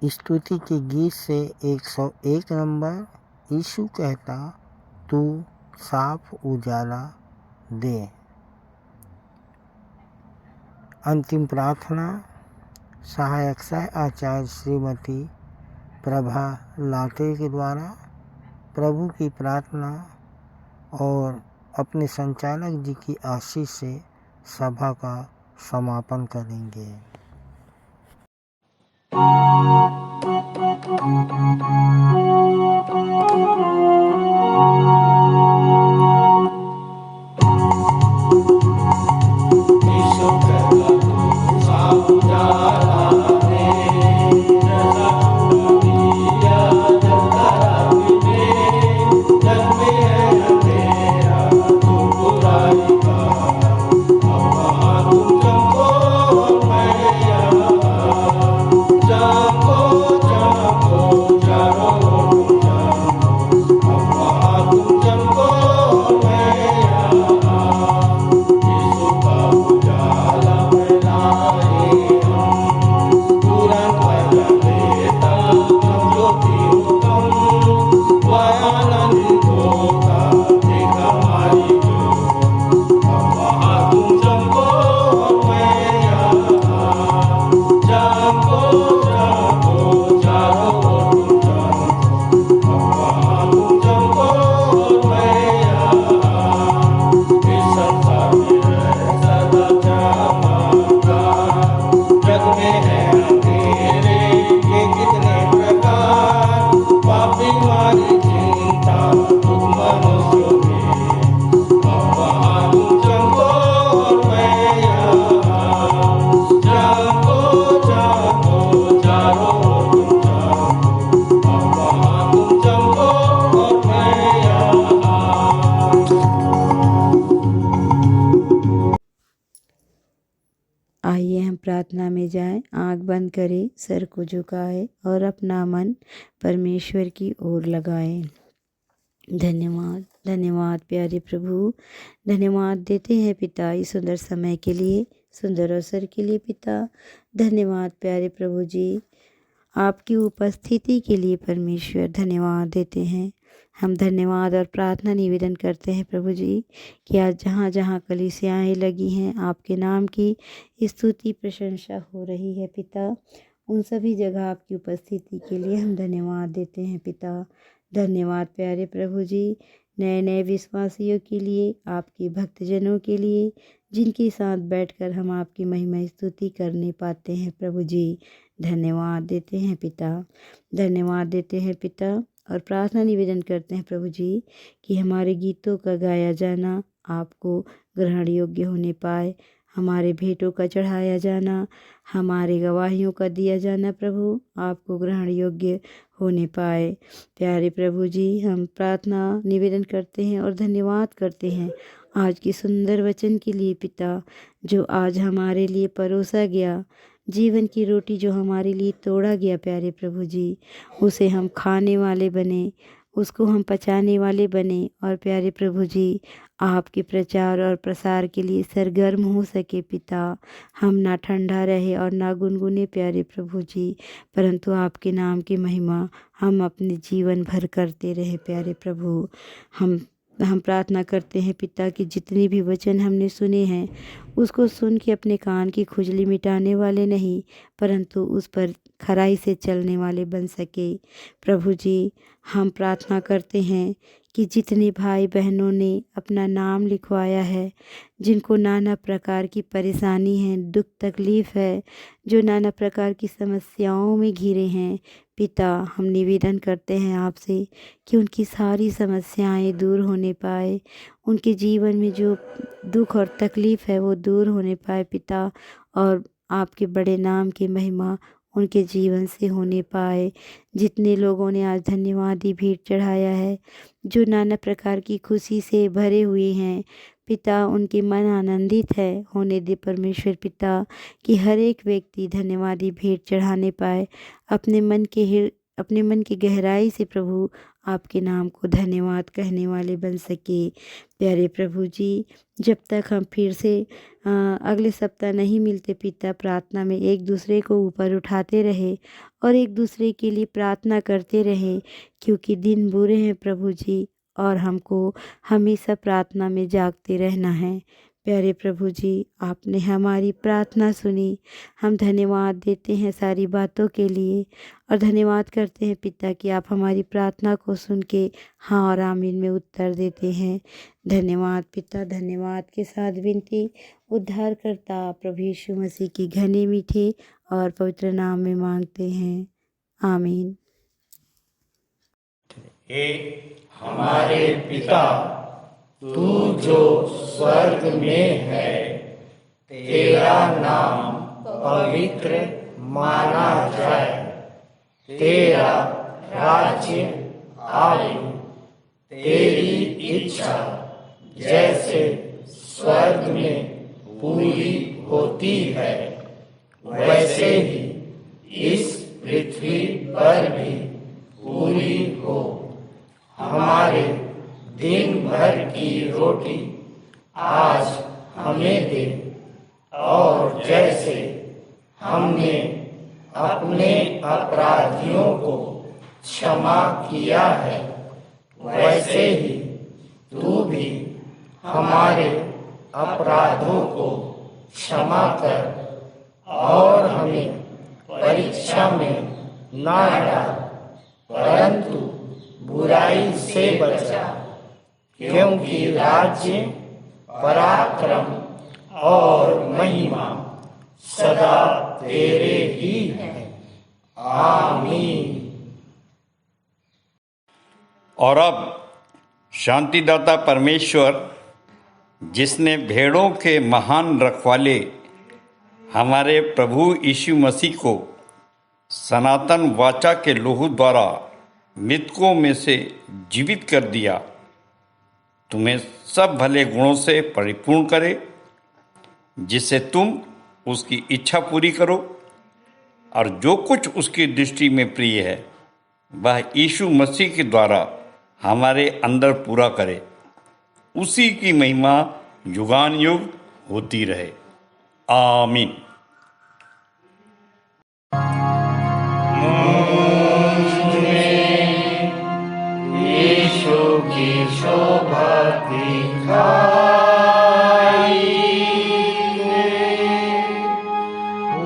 स्तुति के गीत से 101 नंबर, यीशु कहता तू साफ उजाला दे। अंतिम प्रार्थना सहायक सह आचार्य श्रीमती प्रभा लाटे के द्वारा प्रभु की प्रार्थना और अपने संचालक जी की आशीष से सभा का समापन करेंगे। मैं तेरे ये कितने प्रकार पापी मारी चिंता तुम मनुष्यों में अब वहाँ तुम चमको और मैं यहाँ चमको चमको चारों ओर तुम चमको अब वहाँ तुम चमको और मैं यहाँ। आइए हम प्रार्थना में जाएं, आंख बंद करें, सर को झुकाएं और अपना मन परमेश्वर की ओर लगाएं। धन्यवाद धन्यवाद प्यारे प्रभु, धन्यवाद देते हैं पिता इस सुंदर समय के लिए, सुंदर अवसर के लिए पिता। धन्यवाद प्यारे प्रभु जी, आपकी उपस्थिति के लिए परमेश्वर धन्यवाद देते हैं। हम धन्यवाद और प्रार्थना निवेदन करते हैं प्रभु जी कि आज जहाँ जहाँ कलीसियाएँ लगी हैं आपके नाम की स्तुति प्रशंसा हो रही है पिता, उन सभी जगह आपकी उपस्थिति के लिए हम धन्यवाद देते हैं पिता। धन्यवाद प्यारे प्रभु जी, नए नए विश्वासियों के लिए, आपके भक्तजनों के लिए, जिनके साथ बैठकर हम आपकी महिमा स्तुति करने पाते हैं प्रभु जी। धन्यवाद देते हैं पिता, धन्यवाद देते हैं पिता और प्रार्थना निवेदन करते हैं प्रभु जी कि हमारे गीतों का गाया जाना आपको ग्रहण योग्य होने पाए, हमारे भेंटों का चढ़ाया जाना, हमारे गवाहियों का दिया जाना प्रभु आपको ग्रहण योग्य होने पाए। प्यारे प्रभु जी, हम प्रार्थना निवेदन करते हैं और धन्यवाद करते हैं आज की सुंदर वचन के लिए पिता, जो आज हमारे लिए परोसा गया, जीवन की रोटी जो हमारे लिए तोड़ा गया प्यारे प्रभु जी, उसे हम खाने वाले बने, उसको हम पचाने वाले बने और प्यारे प्रभु जी आपके प्रचार और प्रसार के लिए सरगर्म हो सके पिता। हम ना ठंडा रहे और ना गुनगुने प्यारे प्रभु जी, परंतु आपके नाम की महिमा हम अपने जीवन भर करते रहे प्यारे प्रभु। हम प्रार्थना करते हैं पिता कि जितने भी वचन हमने सुने हैं उसको सुन के अपने कान की खुजली मिटाने वाले नहीं, परंतु उस पर खराई से चलने वाले बन सके प्रभु जी। हम प्रार्थना करते हैं कि जितने भाई बहनों ने अपना नाम लिखवाया है, जिनको नाना प्रकार की परेशानी है, दुख तकलीफ़ है, जो नाना प्रकार की समस्याओं में घिरे हैं पिता, हम निवेदन करते हैं आपसे कि उनकी सारी समस्याएं दूर होने पाए, उनके जीवन में जो दुख और तकलीफ़ है वो दूर होने पाए पिता, और आपके बड़े नाम की महिमा उनके जीवन से होने पाए। जितने लोगों ने आज धन्यवादी भेंट चढ़ाया है, जो नाना प्रकार की खुशी से भरे हुए हैं पिता, उनके मन आनंदित है होने दे परमेश्वर पिता कि हर एक व्यक्ति धन्यवादी भेंट चढ़ाने पाए, अपने मन की गहराई से प्रभु आपके नाम को धन्यवाद कहने वाले बन सके। प्यारे प्रभु जी, जब तक हम फिर से अगले सप्ताह नहीं मिलते पिता, प्रार्थना में एक दूसरे को ऊपर उठाते रहे और एक दूसरे के लिए प्रार्थना करते रहे, क्योंकि दिन बुरे हैं प्रभु जी और हमको हमेशा प्रार्थना में जागते रहना है। प्यारे प्रभु जी, आपने हमारी प्रार्थना सुनी, हम धन्यवाद देते हैं सारी बातों के लिए और धन्यवाद करते हैं पिता कि आप हमारी प्रार्थना को सुन के हाँ और आमीन में उत्तर देते हैं। धन्यवाद पिता, धन्यवाद के साथ विनती उद्धारकर्ता प्रभु यीशु मसीह की घने मीठे और पवित्र नाम में मांगते हैं, आमीन। हे हमारे पिता, तू जो स्वर्ग में है, तेरा नाम पवित्र माना जाए, तेरा राज्य आए, तेरी इच्छा जैसे स्वर्ग में पूरी होती है वैसे ही इस पृथ्वी पर भी पूरी हो। हमारे दिन भर की रोटी आज हमें दे, और जैसे हमने अपने अपराधियों को क्षमा किया है वैसे ही तू भी हमारे अपराधों को क्षमा कर, और हमें परीक्षा में ना डाल, परंतु बुराई से बचा, क्योंकि राज्य, पराक्रम और महिमा सदा तेरे ही हैं। आमीन। और अब शांतिदाता परमेश्वर, जिसने भेड़ों के महान रखवाले हमारे प्रभु यीशु मसीह को सनातन वाचा के लहू द्वारा मृतकों में से जीवित कर दिया, तुम्हें सब भले गुणों से परिपूर्ण करे, जिससे तुम उसकी इच्छा पूरी करो और जो कुछ उसकी दृष्टि में प्रिय है वह यीशु मसीह के द्वारा हमारे अंदर पूरा करे। उसी की महिमा युगान युग होती रहे। आमीन। यीशु की शोभा दिखाई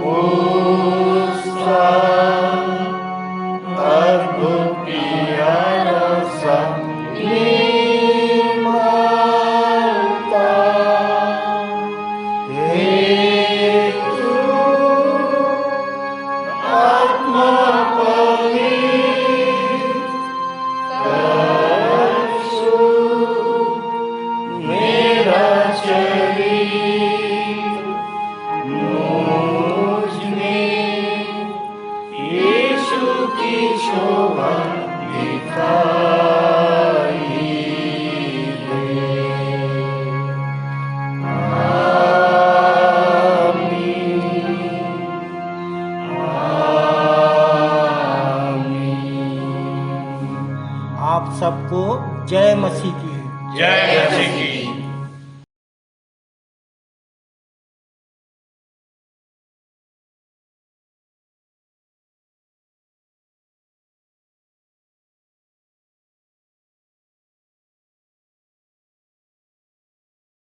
उसका अद्भुत प्यारा सा निर्मलता हेतु आत्मा शोभा दिखाई आप सबको जय मसीह की। जय मसीह की।